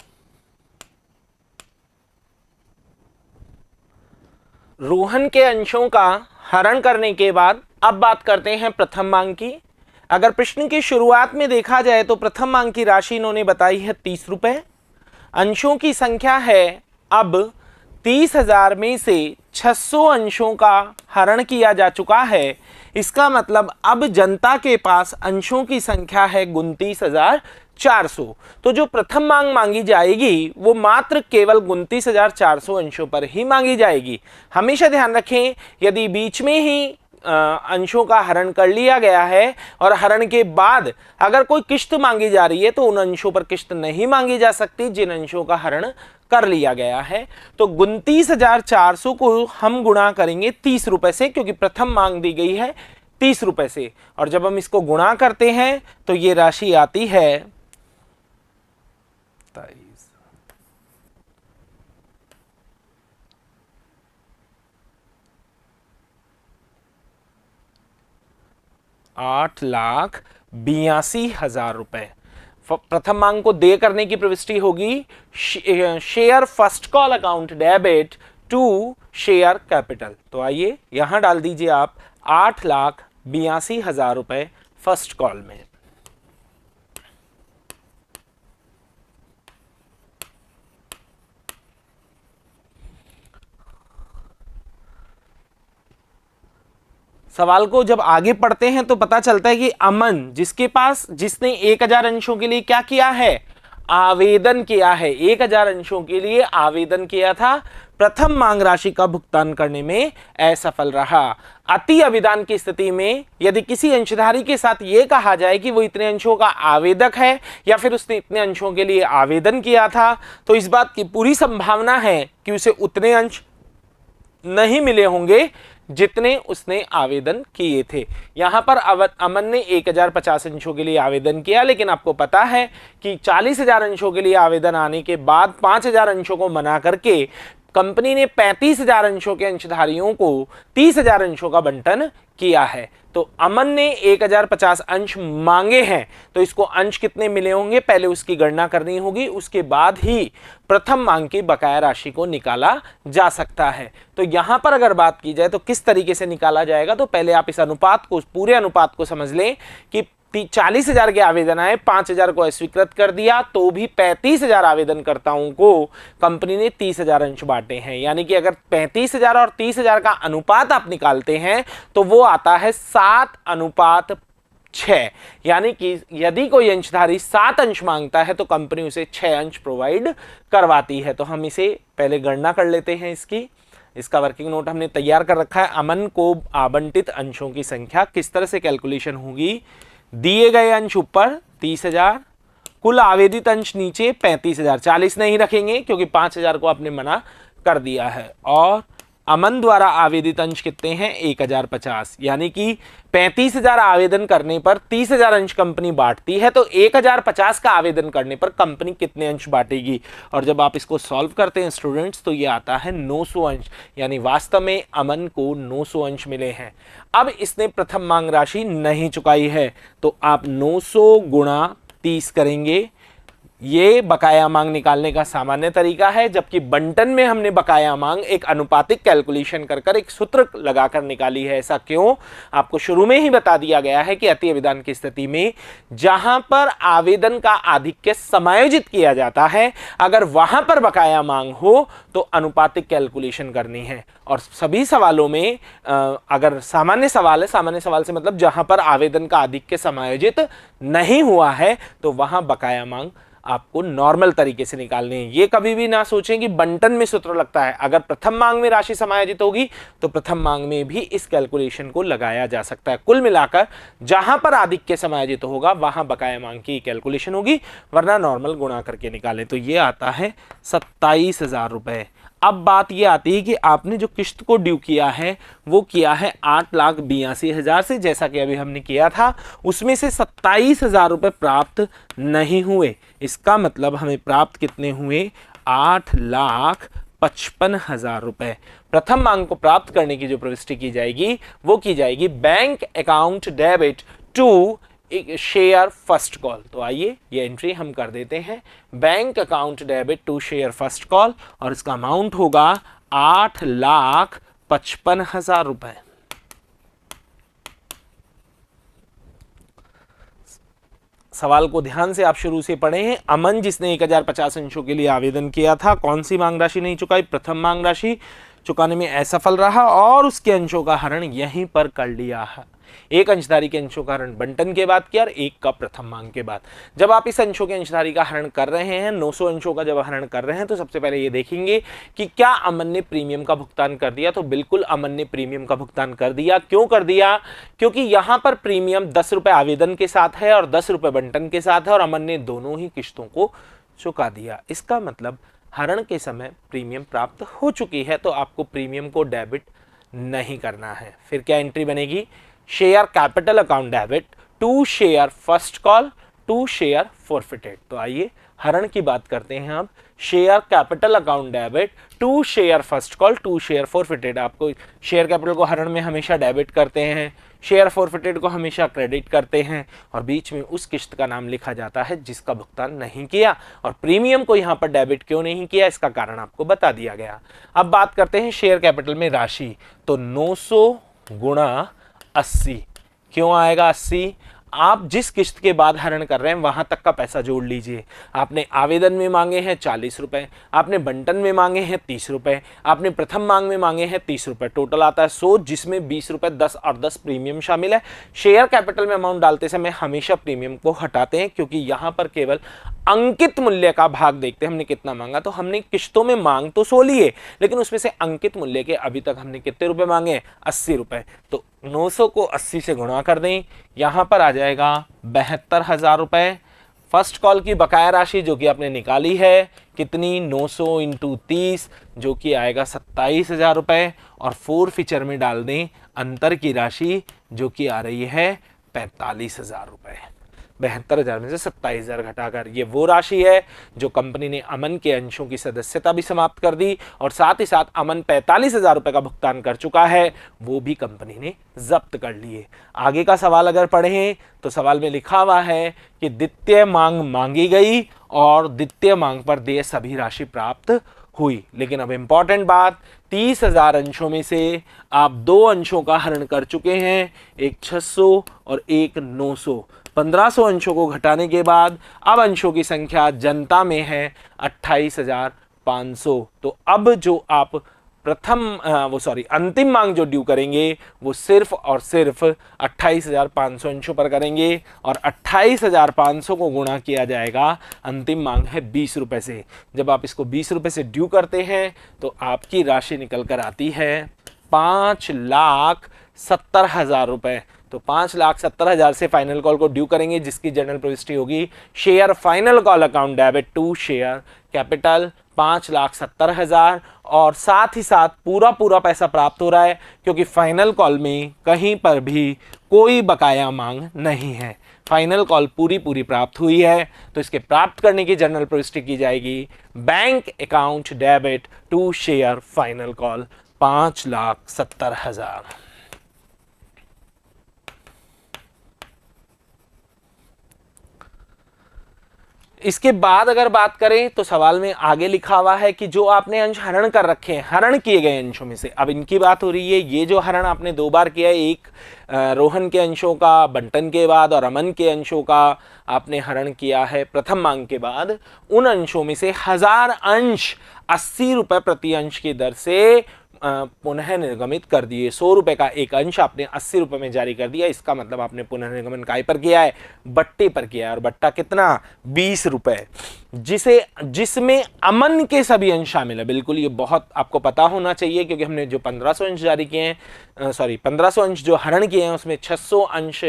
रोहन के अंशों का हरण करने के बाद अब बात करते हैं प्रथम मांग की। अगर प्रश्न की शुरुआत में देखा जाए तो प्रथम मांग की राशि इन्होंने बताई है 30 रुपए। अंशों की संख्या है अब 30,000 में से 600 अंशों का हरण किया जा चुका है। इसका मतलब अब जनता के पास अंशों की संख्या है 29,400। तो जो प्रथम मांग मांगी जाएगी वो मात्र केवल 29,400 अंशों पर ही मांगी जाएगी। हमेशा ध्यान रखें, यदि बीच में ही अंशों का हरण कर लिया गया है और हरण के बाद अगर कोई किश्त मांगी जा रही है तो उन अंशों पर किश्त नहीं मांगी जा सकती जिन अंशों का हरण कर लिया गया है। तो 29,400 को हम गुणा करेंगे 30 रुपए से, क्योंकि प्रथम मांग दी गई है 30 रुपए से, और जब हम इसको गुणा करते हैं तो ये राशि आती है 8,82,000 रुपए। प्रथम मांग को दे करने की प्रविष्टि होगी share first call account debit to share capital. तो आइए यहां डाल दीजिए आप 8,82,000 रुपए फर्स्ट कॉल में। सवाल को जब आगे पढ़ते हैं तो पता चलता है कि अमन जिसने 1,000 अंशों के लिए क्या किया है, आवेदन किया है, 1,000 अंशों के लिए आवेदन किया था, प्रथम मांग राशि का भुगतान करने में असफल रहा। अति अभिदान की स्थिति में यदि किसी अंशधारी के साथ यह कहा जाए कि वो इतने अंशों का आवेदक है या फिर उसने इतने अंशों के लिए आवेदन किया था, तो इस बात की पूरी संभावना है कि उसे उतने अंश नहीं मिले होंगे जितने उसने आवेदन किए थे। यहां पर अमन ने 1,050 अंशों के लिए आवेदन किया, लेकिन आपको पता है कि 40,000 अंशों के लिए आवेदन आने के बाद 5,000 अंशों को मना करके कंपनी ने 35,000 अंशों के अंशधारियों को 30,000 अंशों का बंटन किया है। तो अमन ने 1,050 अंश मांगे हैं, तो इसको अंश कितने मिले होंगे पहले उसकी गणना करनी होगी, उसके बाद ही प्रथम मांग की बकाया राशि को निकाला जा सकता है। तो यहां पर अगर बात की जाए तो किस तरीके से निकाला जाएगा, तो पहले आप इस अनुपात को, पूरे अनुपात को समझ लें कि 40,000 के आवेदन आए, 5,000 को अस्वीकृत कर दिया, तो भी 35,000 आवेदनकर्ताओं को कंपनी ने 30,000 अंश बांटे हैं। यानी कि अगर 35,000 और 30,000 का अनुपात आप निकालते हैं तो वो आता है 7:6। यानी कि यदि कोई अंशधारी 7 अंश मांगता है तो कंपनी उसे 6 अंश प्रोवाइड करवाती है। तो हम इसे पहले गणना कर लेते हैं। इसका वर्किंग नोट हमने तैयार कर रखा है। अमन को आवंटित अंशों की संख्या किस तरह से कैलकुलेशन होगी, दिए गए अंश ऊपर 30,000, कुल आवेदित अंश नीचे 35,000, 40 नहीं रखेंगे क्योंकि 5,000 को आपने मना कर दिया है, और अमन द्वारा आवेदित अंश कितने हैं 1,050। यानी कि 35,000 आवेदन करने पर 30,000 अंश कंपनी बांटती है, तो 1,050 का आवेदन करने पर कंपनी कितने अंश बांटेगी। और जब आप इसको सॉल्व करते हैं स्टूडेंट्स तो ये आता है 900 अंश। यानी वास्तव में अमन को 900 अंश मिले हैं। अब इसने प्रथम मांग राशि नहीं चुकाई है, तो आप 900 गुणा 30 करेंगे। ये बकाया मांग निकालने का सामान्य तरीका है, जबकि बंटन में हमने बकाया मांग एक अनुपातिक कैलकुलेशन कर एक सूत्र लगाकर निकाली है। ऐसा क्यों, आपको शुरू में ही बता दिया गया है कि अति अभिदान की स्थिति में जहां पर आवेदन का आधिक्य समायोजित किया जाता है, अगर वहां पर बकाया मांग हो तो अनुपातिक कैलकुलेशन करनी है। और सभी सवालों में अगर सामान्य सवाल है, सामान्य सवाल से मतलब जहां पर आवेदन का आधिक्य समायोजित नहीं हुआ है, तो वहां बकाया मांग आपको नॉर्मल तरीके से निकालनी है। ये कभी भी ना सोचें कि बंटन में सूत्र लगता है। अगर प्रथम मांग में राशि समायोजित होगी तो प्रथम मांग में भी इस कैलकुलेशन को लगाया जा सकता है। कुल मिलाकर जहां पर आधिक्य समायोजित होगा वहां बकाया मांग की कैलकुलेशन होगी, वरना नॉर्मल गुणा करके निकालें। तो ये आता है 27,000 रुपए। अब बात ये आती है कि आपने जो किस्त को ड्यू किया है वो किया है 8,82,000 से, जैसा कि अभी हमने किया था, उसमें से 27,000 रुपये प्राप्त नहीं हुए। इसका मतलब हमें प्राप्त कितने हुए? 8,55,000 रुपये। प्रथम मांग को प्राप्त करने की जो प्रविष्टि की जाएगी वो की जाएगी bank account debit to share first call. तो आइए ये एंट्री हम कर देते हैं, bank account debit to share first call, और इसका अमाउंट होगा 8,55,000 रुपए। सवाल को ध्यान से आप शुरू से पढ़े हैं। अमन जिसने 1050 अंशों के लिए आवेदन किया था, कौन सी मांग राशि नहीं चुकाई? प्रथम मांग राशि चुकाने में असफल रहा और उसके अंशों का हरण यहीं पर कर लिया है। एक अंशधारी के अंशों का हरण बंटन के बाद किया और एक का प्रथम मांग के बाद। जब आप इस अंशों के अंशधारी का हरण कर रहे हैं, 900 अंशों का जब हरण कर रहे हैं, तो सबसे पहले ये देखेंगे कि क्या अमन ने प्रीमियम का भुगतान कर दिया। तो बिल्कुल अमन ने प्रीमियम का भुगतान कर दिया। क्यों कर दिया? क्योंकि यहां पर प्रीमियम 10 रुपए आवेदन के साथ है और 10 रुपए बंटन के साथ है, और अमन ने दोनों ही किस्तों को चुका दिया। इसका मतलब हरण के समय प्रीमियम प्राप्त हो चुकी है, तो आपको प्रीमियम को डेबिट नहीं करना है। फिर क्या एंट्री बनेगी? Share capital account debit to share first call to share forfeited. तो आइए हरण की बात करते हैं अब। Share capital account debit to share first call to share forfeited. आपको शेयर कैपिटल को हरण में हमेशा डेबिट करते हैं, शेयर फॉरफिटेड को हमेशा क्रेडिट करते हैं, और बीच में उस किस्त का नाम लिखा जाता है जिसका भुगतान नहीं किया। और प्रीमियम को यहाँ पर डेबिट क्यों नहीं किया, इसका कारण आपको बता दिया गया। अब बात करते हैं शेयर कैपिटल में राशि। तो 900 गुणा 80 क्यों आएगा 80? आप जिस किस्त के बाद हरण कर रहे हैं वहां तक का पैसा जोड़ लीजिए। आपने आवेदन में मांगे हैं 40 रुपए, आपने बंटन में मांगे हैं 30 रुपए, आपने प्रथम मांग में मांगे हैं 30 रुपए, टोटल आता है 100, जिसमें 20 रुपए 10 और 10 प्रीमियम शामिल है। शेयर कैपिटल में अमाउंट डालते समय हमेशा प्रीमियम को हटाते हैं, क्योंकि यहां पर केवल अंकित मूल्य का भाग देखते हैं। हमने कितना मांगा, तो हमने किस्तों में मांग तो 100 लिए, लेकिन उसमें से अंकित मूल्य के अभी तक हमने कितने रुपए मांगे? 80 रुपए। तो 900 को 80 से गुणा कर दें, यहां पर आ जाएगा 72,000 रुपए। फर्स्ट कॉल की बकाया राशि जो कि आपने निकाली है कितनी? 900 इंटू 30 जो कि आएगा 27,000 रुपए, और फोरफीचर में डाल दें अंतर की राशि जो कि आ रही है 45,000 रुपए। 72,000 में से 27,000 घटाकर ये वो राशि है जो कंपनी ने अमन के अंशों की सदस्यता भी समाप्त कर दी, और साथ ही साथ अमन 45,000 रुपए का भुगतान कर चुका है, वो भी कंपनी ने जब्त कर लिए। आगे का सवाल अगर पढ़ें तो सवाल में लिखा हुआ है कि द्वितीय मांग मांगी गई और द्वितीय मांग पर देय सभी राशि प्राप्त हुई। लेकिन अब इंपॉर्टेंट बात, 30,000 अंशों में से आप 2 अंशों का हरण कर चुके हैं, एक 600 और एक 900। 1500 अंशों को घटाने के बाद अब अंशों की संख्या जनता में है 28,500। तो अब जो आप अंतिम मांग जो ड्यू करेंगे वो सिर्फ और सिर्फ 28,500 अंशों पर करेंगे, और 28,500 को गुणा किया जाएगा, अंतिम मांग है 20 रुपए से। जब आप इसको 20 रुपए से ड्यू करते हैं तो आपकी राशि निकल कर आती है 5,70,000 रुपए। तो 5,70,000 से फाइनल कॉल को ड्यू करेंगे, जिसकी जनरल प्रविष्टि होगी share final call account debit to share capital 5,70,000, और साथ ही साथ पूरा पैसा प्राप्त हो रहा है, क्योंकि फाइनल कॉल में कहीं पर भी कोई बकाया मांग नहीं है। फाइनल कॉल पूरी प्राप्त हुई है। तो इसके प्राप्त करने की जनरल प्रविष्टि की जाएगी bank account debit to share final call 5,70,000। इसके बाद अगर बात करें तो सवाल में आगे लिखा हुआ है कि जो आपने अंश हरण कर रखे हैं, हरण किए गए अंशों में से, अब इनकी बात हो रही है। ये जो हरण आपने 2 बार किया है, एक रोहन के अंशों का बंटन के बाद और अमन के अंशों का आपने हरण किया है प्रथम मांग के बाद, उन अंशों में से 1000 अंश 80 रुपए प्रति अंश की दर से पुनः निर्गमित कर दिए। 100 रुपए का एक अंश आपने 80 रुपए में जारी कर दिया। इसका मतलब आपने पुनः निर्गमन काय पर किया है? बट्टे पर किया है। और बट्टा कितना? 20 रुपए, जिसमें अमन के सभी अंश शामिल है। बिल्कुल ये बहुत आपको पता होना चाहिए, क्योंकि हमने जो 1500 अंश जारी किए हैं, 1500 अंश जो हरण किए हैं, उसमें 600 अंश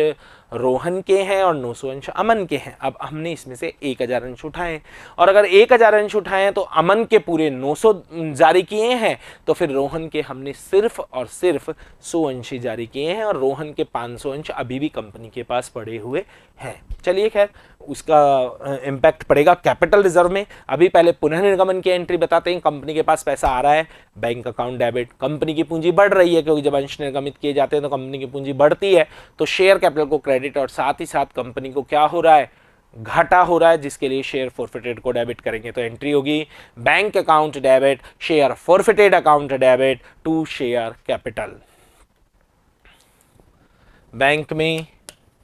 रोहन के हैं और 900 अंश अमन के हैं। अब हमने इसमें से 1000 अंश उठाए और अगर 1000 अंश उठाए तो अमन के पूरे 900 जारी किए हैं, तो फिर रोहन के हमने सिर्फ और सिर्फ 100 अंश ही जारी किए हैं और रोहन के 500 अंश अभी भी कंपनी के पास पड़े हुए हैं। चलिए खैर, उसका इम्पैक्ट पड़ेगा कैपिटल रिजर्व में। अभी पहले पुनः निर्गमन की एंट्री बताते हैं। कंपनी के पास पैसा आ रहा है, बैंक अकाउंट डेबिट, कंपनी की पूंजी बढ़ रही है क्योंकि जब अंश निर्गमित किए जाते हैं तो कंपनी की पूंजी बढ़ती है, तो शेयर कैपिटल को क्रेडिट और साथ ही साथ कंपनी को क्या हो रहा है, घाटा हो रहा है, जिसके लिए शेयर फॉरफिटेड को डेबिट करेंगे। तो एंट्री होगी bank account debit share forfeited account debit to share capital. Bank में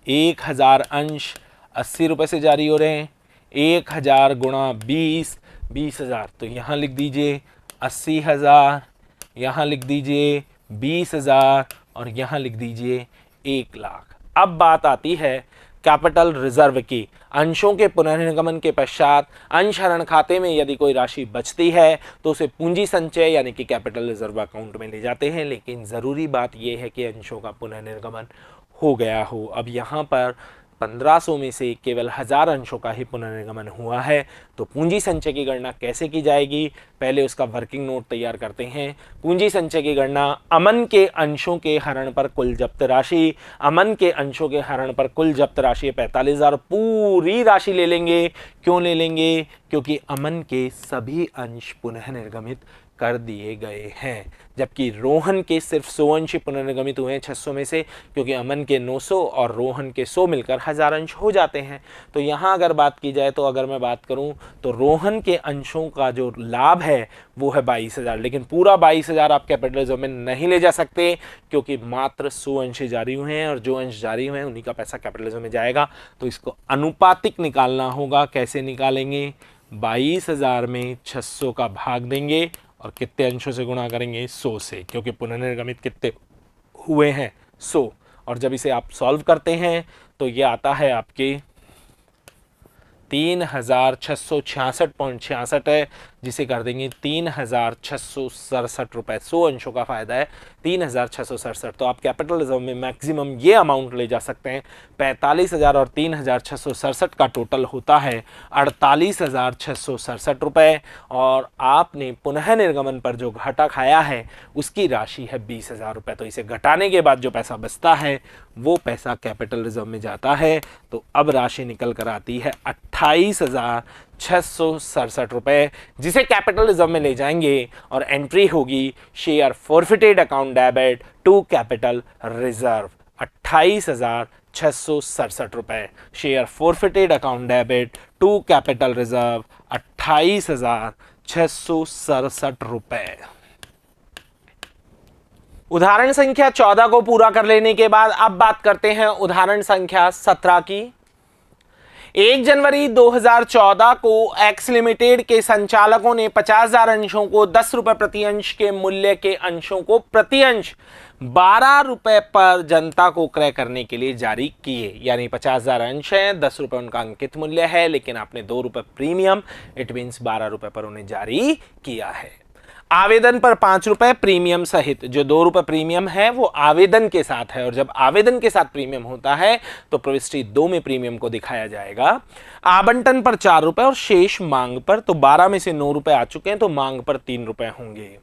1000 अंश 80 रुपए से जारी हो रहे हैं। 1000 गुणा 20, 20,000, तो यहाँ लिख दीजिए 80,000, यहाँ लिख दीजिए 20,000 और यहाँ लिख दीजिए 1,00,000। अब बात आती है कैपिटल रिजर्व की। अंशों के पुनर्निर्गमन के पश्चात अंशहरण खाते में यदि कोई राशि बचती है तो उसे पूंजी संचय यानी कि कैपिटल रिजर्व अकाउंट में ले जाते हैं। लेकिन ज़रूरी बात यह है कि अंशों का पुनर्निर्गमन हो गया हो। अब यहाँ पर 1500 में से केवल 1000 अंशों का ही पुनर्निर्गमन हुआ है, तो पूंजी संचय की गणना कैसे की जाएगी, पहले उसका वर्किंग नोट तैयार करते हैं। पूंजी संचय की गणना अमन के अंशों के हरण पर कुल जब्त राशि, अमन के अंशों के हरण पर कुल जब्त राशि 45,000, पूरी राशि ले लेंगे। क्यों ले लेंगे? क्योंकि अमन के सभी अंश पुनः निर्गमित कर दिए गए हैं, जबकि रोहन के सिर्फ 100 अंश पुनर्निर्गमित हुए हैं 600 में से, क्योंकि अमन के 900 और रोहन के 100 मिलकर 1000 अंश हो जाते हैं। तो यहाँ अगर बात की जाए तो अगर मैं बात करूँ तो रोहन के अंशों का जो लाभ है वो है 22,000, लेकिन पूरा 22,000 आप कैपिटल रिजर्व में नहीं ले जा सकते क्योंकि मात्र 100 अंश जारी हुए हैं और जो अंश जारी हुए हैं उन्हीं का पैसा कैपिटल रिजर्व में जाएगा। तो इसको अनुपातिक निकालना होगा। कैसे निकालेंगे? 22,000 में 600 का भाग देंगे और कितने अंशों से गुणा करेंगे? 100 से, क्योंकि पुनर्निर्गमित कितने हुए हैं? 100। और जब इसे आप सॉल्व करते हैं तो ये आता है आपके 3666.66 है, जिसे कर देंगे 3667 रुपये। 100 अंशों का फायदा है 3667। तो आप कैपिटल रिजर्व में मैक्सिमम ये अमाउंट ले जा सकते हैं। 45,000 और 3667 का टोटल होता है 48,667 रुपये। और आपने पुनः निर्गमन पर जो घाटा खाया है उसकी राशि है 20,000 रुपये। तो इसे घटाने के बाद जो पैसा बचता है वो पैसा कैपिटल रिजर्व में जाता है। तो अब राशि निकल कर आती है 28,667 रुपये, जिसे कैपिटल रिजर्व में ले जाएंगे और एंट्री होगी share forfeited account debit to capital reserve. 28,667 रुपये share forfeited account debit to capital reserve 28,667 रुपये। उदाहरण संख्या 14 को पूरा कर लेने के बाद अब बात करते हैं उदाहरण संख्या 17 की। 1 जनवरी 2014 को एक्स लिमिटेड के संचालकों ने 50,000 अंशों को 10 रुपए प्रति अंश के मूल्य के अंशों को प्रति अंश 12 रुपए पर जनता को क्रय करने के लिए जारी किए। यानी 50,000 अंश हैं, 10 रुपए उनका अंकित मूल्य है, लेकिन आपने 2 रुपए प्रीमियम, इट मीन्स 12 रुपए पर उन्हें जारी किया है। आवेदन पर 5 रुपए प्रीमियम सहित, जो 2 रुपए प्रीमियम है वो आवेदन के साथ है, और जब आवेदन के साथ प्रीमियम होता है तो प्रविष्टि 2 में प्रीमियम को दिखाया जाएगा। आवंटन पर 4 रुपए और शेष मांग पर, तो 12 में से 9 रुपए आ चुके हैं तो मांग पर 3 रुपए होंगे।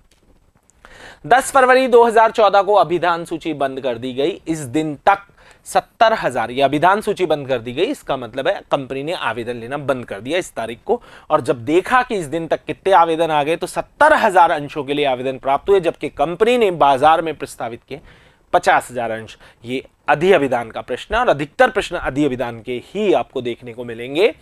10 फरवरी 2014 को अभिधान सूची बंद कर दी गई। इस दिन तक 70,000 ये अभिधान सूची बंद कर दी गई, इसका मतलब है कंपनी ने आवेदन लेना बंद कर दिया इस तारीख को। और जब देखा कि इस दिन तक कितने आवेदन आ गए तो 70,000 अंशों के लिए आवेदन प्राप्त हुए, जबकि कंपनी ने बाजार में प्रस्तावित किए 50,000 अंश। ये अधिअभिधान का प्रश्न है और अधिकतर प्रश्न अधिअभिधान के ही आपको देखने को मिलेंगे।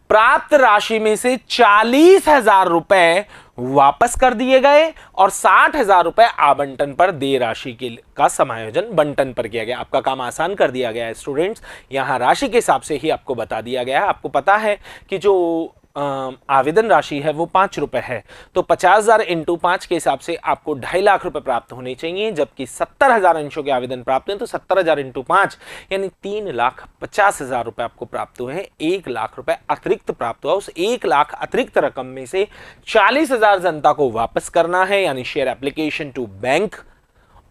प्राप्त राशि में से 40,000 रुपए वापस कर दिए गए और 60,000 रुपए आवंटन पर देय राशि का समायोजन बंटन पर किया गया। आपका काम आसान कर दिया गया है स्टूडेंट्स, यहां राशि के हिसाब से ही आपको बता दिया गया है। आपको पता है कि जो आवेदन राशि है वो 5 रुपए है, तो 50,000 इंटू 5 के हिसाब से आपको 2.5 लाख रुपए प्राप्त होने चाहिए, जबकि 70,000 अंशों के आवेदन प्राप्त हैं तो 70,000 इंटू 5 यानी 3,50,000 रुपए आपको प्राप्त हुए हैं। 1 लाख रुपए अतिरिक्त प्राप्त हुआ। उस 1 लाख अतिरिक्त रकम में से 40,000 जनता को वापस करना है, यानी शेयर एप्लीकेशन टू बैंक,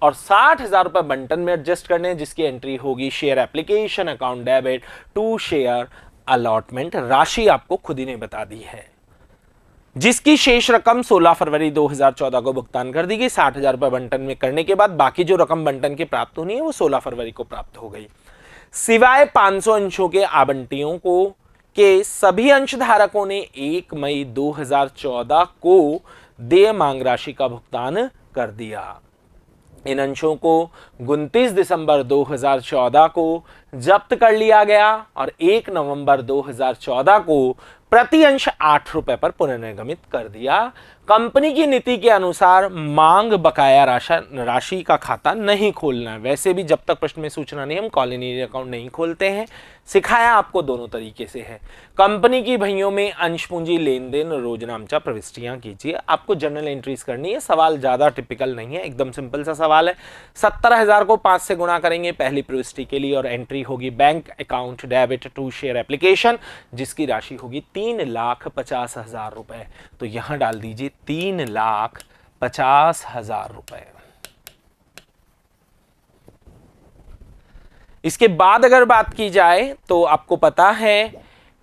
और 60,000 रुपए बंटन में एडजस्ट करने हैं, जिसकी एंट्री होगी share application account debit to share allotment. राशि आपको खुद ही ने बता दी है, जिसकी शेष रकम 16 फरवरी 2014 को भुगतान कर दी गई। 60,000 रुपए बंटन में करने के बाद बाकी जो रकम बंटन की प्राप्त होनी है वो 16 फरवरी को प्राप्त हो गई। सिवाय 500 अंशों के आवंटियों को के सभी अंशधारकों ने 1 मई 2014 को देय मांग राशि का भुगतान कर दिया। इन अंशों को 29 दिसंबर 2014 को जब्त कर लिया गया और 1 नवंबर 2014 को प्रति अंश 8 रुपए पर पुनर्निर्गमित कर दिया। कंपनी की नीति के अनुसार मांग बकाया राशि का खाता नहीं खोलना है। वैसे भी जब तक प्रश्न में सूचना नहीं, हम कॉलिनियरी अकाउंट नहीं खोलते हैं। सिखाया आपको दोनों तरीके से है। कंपनी की भइयों में अंश पूंजी लेन देन रोजनामचा प्रविष्टियां कीजिए। आपको जर्नल एंट्रीज करनी है। सवाल ज्यादा टिपिकल नहीं है, एकदम सिंपल सा सवाल है। 70,000 को 5 से गुणा करेंगे पहली प्रविष्टि के लिए और एंट्री होगी bank account debit to share application, जिसकी राशि होगी 3,50,000 रुपए। तो यहां डाल दीजिए 3,50,000 रुपए। इसके बाद अगर बात की जाए तो आपको पता है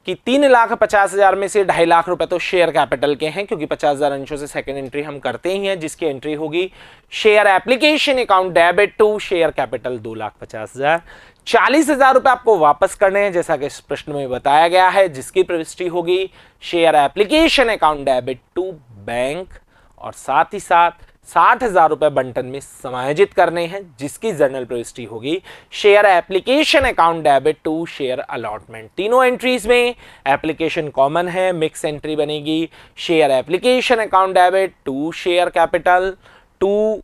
कि 3,50,000 में से 2.5 लाख रुपए तो शेयर कैपिटल के हैं, क्योंकि 50,000 अंशों से सेकंड एंट्री हम करते ही हैं, जिसकी एंट्री होगी share application account debit to share capital 2,50,000। 40,000 रुपए आपको वापस करने हैं, जैसा कि इस प्रश्न में बताया गया है, जिसकी प्रविष्टि होगी share application account debit to bank और साथ ही साथ 60,000 रुपए बंटन में समायोजित करने हैं, जिसकी जर्नल प्रविष्टि होगी share application account debit to share allotment. तीनों एंट्रीज में एप्लीकेशन कॉमन है, मिक्स एंट्री बनेगी share application account debit to share capital to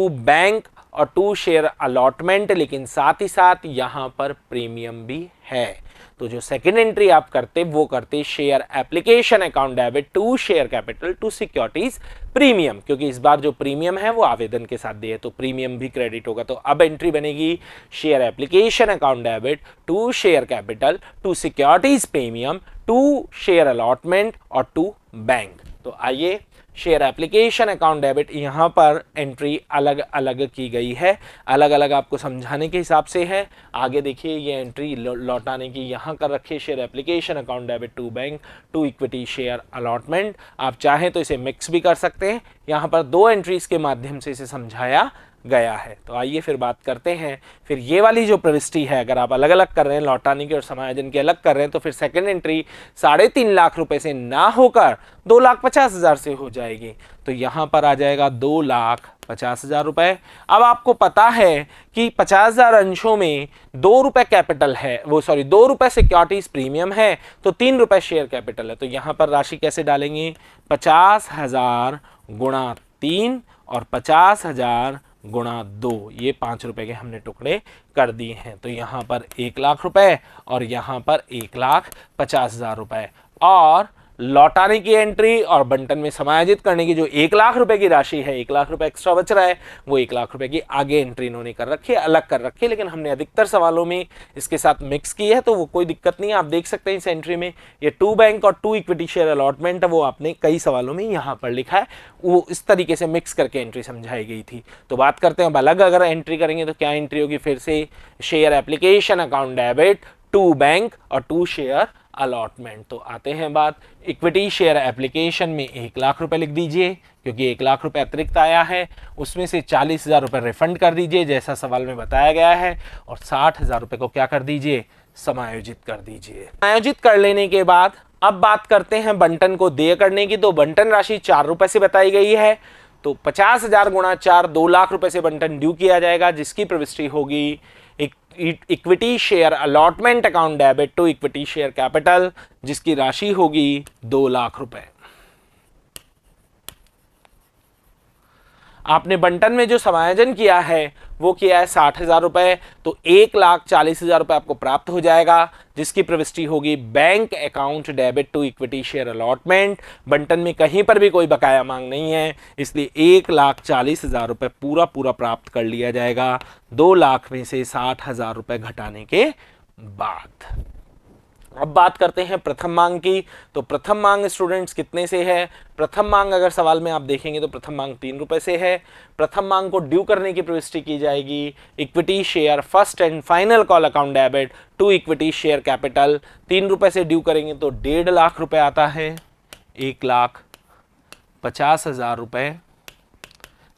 bank और टू शेयर अलॉटमेंट, लेकिन साथ ही साथ यहां पर प्रीमियम भी है। तो जो सेकंड एंट्री आप करते वो करते share application account debit to share capital to securities premium, क्योंकि इस बार जो प्रीमियम है वो आवेदन के साथ दिए तो प्रीमियम भी क्रेडिट होगा। तो अब एंट्री बनेगी share application account debit to share capital to securities premium to share allotment और टू बैंक। तो आइए शेयर एप्लीकेशन अकाउंट डेबिट, यहाँ पर एंट्री अलग अलग की गई है, अलग अलग आपको समझाने के हिसाब से है। आगे देखिए ये एंट्री लौटाने की यहाँ कर रखिए share application account debit to bank to equity share allotment. आप चाहें तो इसे मिक्स भी कर सकते हैं, यहाँ पर 2 एंट्रीज के माध्यम से इसे समझाया गया है। तो आइए फिर बात करते हैं। फिर ये वाली जो प्रविष्टि है, अगर आप अलग अलग कर रहे हैं, लौटाने की और समायोजन की अलग कर रहे हैं, तो फिर सेकंड एंट्री 3.5 लाख रुपए से ना होकर 2,50,000 से हो जाएगी। तो यहां पर आ जाएगा 2,50,000 रुपए। अब आपको पता है कि 50,000 अंशों में 2 रुपए कैपिटल है, 2 रुपए सिक्योरिटीज प्रीमियम है, तो 3 रुपए शेयर कैपिटल है। तो यहां पर राशि कैसे डालेंगे? 50,000 गुणा 3 और 50,000 गुणा 2, ये 5 रुपए के हमने टुकड़े कर दिए हैं। तो यहाँ पर 1 लाख रुपए और यहाँ पर 1,50,000 रुपए। और लौटाने की एंट्री और बंटन में समायोजित करने की जो 1 लाख रुपए की राशि है, 1 लाख रुपए एक्स्ट्रा बच रहा है, वो 1 लाख रुपए की आगे एंट्री इन्होंने कर रखी है, अलग कर रखी है, लेकिन हमने अधिकतर सवालों में इसके साथ मिक्स की है, तो वो कोई दिक्कत नहीं है। आप देख सकते हैं इस एंट्री में ये टू बैंक और टू इक्विटी शेयर अलॉटमेंट है, वो आपने कई सवालों में यहाँ पर लिखा है, वो इस तरीके से मिक्स करके एंट्री समझाई गई थी। तो बात करते हैं अब अलग अगर एंट्री करेंगे तो क्या एंट्री होगी? फिर से share application account debit to bank और टू शेयर अलॉटमेंट। तो आते हैं बात इक्विटी शेयर एप्लीकेशन में 1 लाख रुपए लिख दीजिए, क्योंकि 1 लाख रुपए अतिरिक्त आया है, उसमें से 40,000 रुपए रिफंड कर दीजिए जैसा सवाल में बताया गया है, और 60,000 रुपए को क्या कर दीजिए? समायोजित कर दीजिए। समायोजित कर लेने के बाद अब बात करते हैं बंटन को देय करने की। तो बंटन राशि 4 रुपए से बताई गई है, तो 50,000 गुणा 4 2 लाख रुपए से बंटन ड्यू किया जाएगा, जिसकी प्रविष्टि होगी equity share allotment account debit to equity share capital, जिसकी राशि होगी 2 लाख रुपए। आपने बंटन में जो समायोजन किया है वो किया है 60,000 रुपए, तो 1,40,000 रुपए आपको प्राप्त हो जाएगा, जिसकी प्रविष्टि होगी bank account debit to equity share allotment. बंटन में कहीं पर भी कोई बकाया मांग नहीं है, इसलिए 1,40,000 रुपए पूरा प्राप्त कर लिया जाएगा 2 लाख में से 60,000 रुपए घटाने के बाद। अब बात करते हैं प्रथम मांग की। तो प्रथम मांग स्टूडेंट्स कितने से है? प्रथम मांग अगर सवाल में आप देखेंगे तो प्रथम मांग 3 रुपए से है। प्रथम मांग को ड्यू करने की प्रविष्टि की जाएगी equity share first and final call account debit to equity share capital. 3 रुपए से ड्यू करेंगे तो 1.5 लाख रुपए आता है, 1,50,000 रुपए।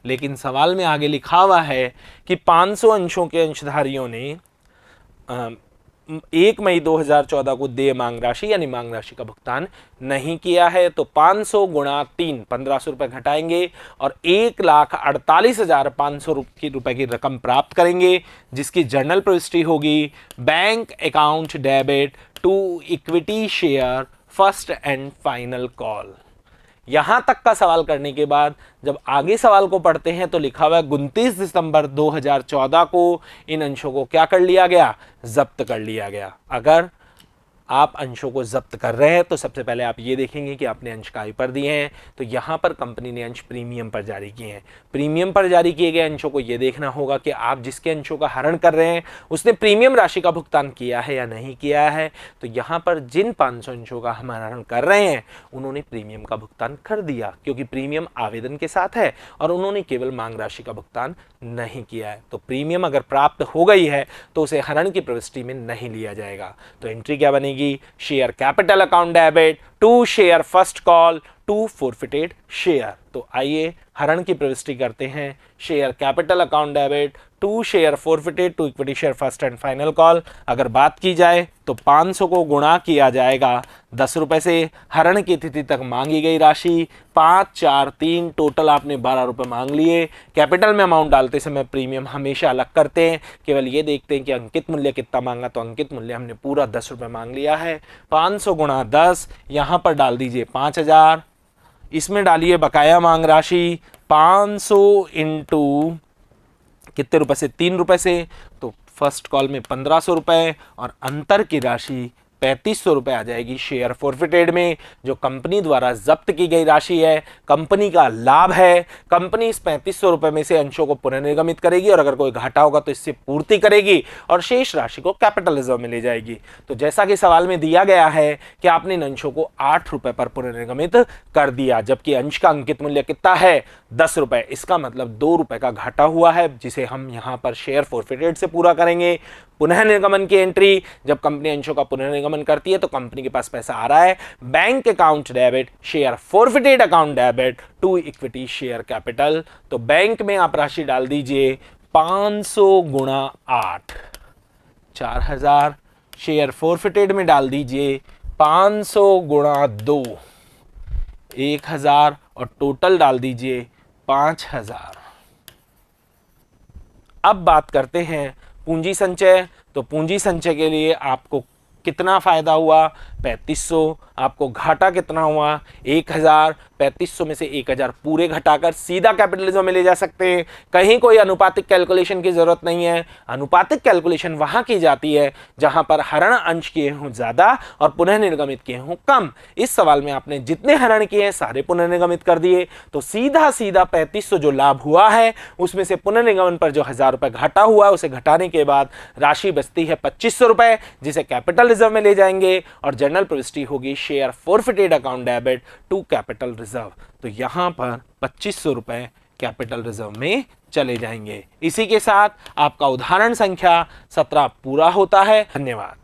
लेकिन सवाल में आगे लिखा हुआ है कि 500 अंशों के अंशधारियों ने 1 मई 2014 को देय मांग राशि यानी मांग राशि का भुगतान नहीं किया है। तो 500 गुणा 3 1500 रुपए घटाएंगे और 1,48,500 रुपए की रकम प्राप्त करेंगे, जिसकी जर्नल प्रविष्टि होगी bank account debit to equity share first and final call. यहां तक का सवाल करने के बाद जब आगे सवाल को पढ़ते हैं तो लिखा हुआ है 29 दिसंबर 2014 को इन अंशों को क्या कर लिया गया? जब्त कर लिया गया। अगर आप अंशों को जब्त कर रहे हैं तो सबसे पहले आप ये देखेंगे कि आपने अंश काय पर दिए हैं। तो यहां पर कंपनी ने अंश प्रीमियम पर जारी किए हैं। प्रीमियम पर जारी किए गए अंशों को यह देखना होगा कि आप जिसके अंशों का हरण कर रहे हैं उसने प्रीमियम राशि का भुगतान किया है या नहीं किया है। तो यहां पर जिन 500 अंशों का हम हरण कर रहे हैं उन्होंने प्रीमियम का भुगतान कर दिया, क्योंकि प्रीमियम आवेदन के साथ है और उन्होंने केवल मांग राशि का भुगतान नहीं किया है। तो प्रीमियम अगर प्राप्त हो गई है तो उसे हरण की प्रविष्टि में नहीं लिया जाएगा। तो एंट्री क्या बनेगी? Share capital account debit to share first call to forfeited share. तो आइए हरण की प्रविष्टि करते हैं। Share capital account debit to share forfeited to equity share first and final call. अगर बात की जाए तो 500 को गुणा किया जाएगा 10 रुपए से। हरण की तिथि तक मांगी गई राशि 5, 4, 3, टोटल आपने 12 रुपए मांग लिए। कैपिटल में अमाउंट डालते समय प्रीमियम हमेशा अलग करते हैं, केवल ये देखते हैं कि अंकित मूल्य कितना मांगा। तो अंकित मूल्य हमने पूरा 10 रुपए मांग लिया है। 500 गुणा 10, यहां पर डाल दीजिए 5,000, इसमें डालिए बकाया मांग राशि 500 इंटू कितने रुपए से? 3 रुपए से। तो फर्स्ट कॉल में 1500 रुपए और अंतर की राशि 3500 रुपए आ जाएगी शेयर फॉरफिटेड में, जो कंपनी द्वारा जब्त की गई राशि है। कंपनी का लाभ है। कंपनी इस 3500 रुपए में से अंशों को पुनर्निर्गमित करेगी और अगर कोई घाटा होगा तो इससे पूर्ति करेगी और शेष राशि को कैपिटल रिजर्व में ले जाएगी। तो जैसा कि सवाल में दिया गया है कि आपने इन अंशों को 8 रुपए पर पुनर्निर्गमित कर दिया, जबकि अंश का अंकित मूल्य कितना है? 10 रुपए। इसका मतलब 2 रुपए का घाटा हुआ है, जिसे हम यहां पर शेयर फॉरफिटेड से पूरा करेंगे। पुनः निर्गमन की एंट्री, जब कंपनी अंशों का पुनर्निर्गमन करती है तो कंपनी के पास पैसा आ रहा है। Bank account debit share forfeited account debit to equity share capital. तो बैंक में आप राशि डाल दीजिए 500 गुणा 8, 4,000। शेयर फॉरफिटेड में डाल दीजिए 500 गुणा 2, 1,000 और टोटल डाल दीजिए 5,000। अब बात करते हैं पूंजी संचय। तो पूंजी संचय के लिए आपको कितना फायदा हुआ? 3500। आपको घाटा कितना हुआ? 1000। 3500 में से 1000 पूरे घटाकर सीधा कैपिटलिज्म में ले जा सकते हैं। कहीं कोई अनुपातिक कैलकुलेशन की जरूरत नहीं है। अनुपातिक कैलकुलेशन वहां की जाती है जहां पर हरण अंश किए हों ज्यादा और पुनः निर्गमित किए हों कम। इस सवाल में आपने जितने हरण किए हैं सारे पुनर्निर्गमित कर दिए, तो सीधा सीधा 3500 जो लाभ हुआ है उसमें से पुनर्निर्गमन पर जो 1000 रुपए घाटा हुआ है उसे घटाने के बाद राशि बचती है 2500 रुपए, जिसे कैपिटल रिजर्व में ले जाएंगे और जनरल प्रविष्टि होगी share forfeited account debit to capital reserve. तो यहां पर 2500 रुपए कैपिटल रिजर्व में चले जाएंगे। इसी के साथ आपका उदाहरण संख्या 17 पूरा होता है। धन्यवाद।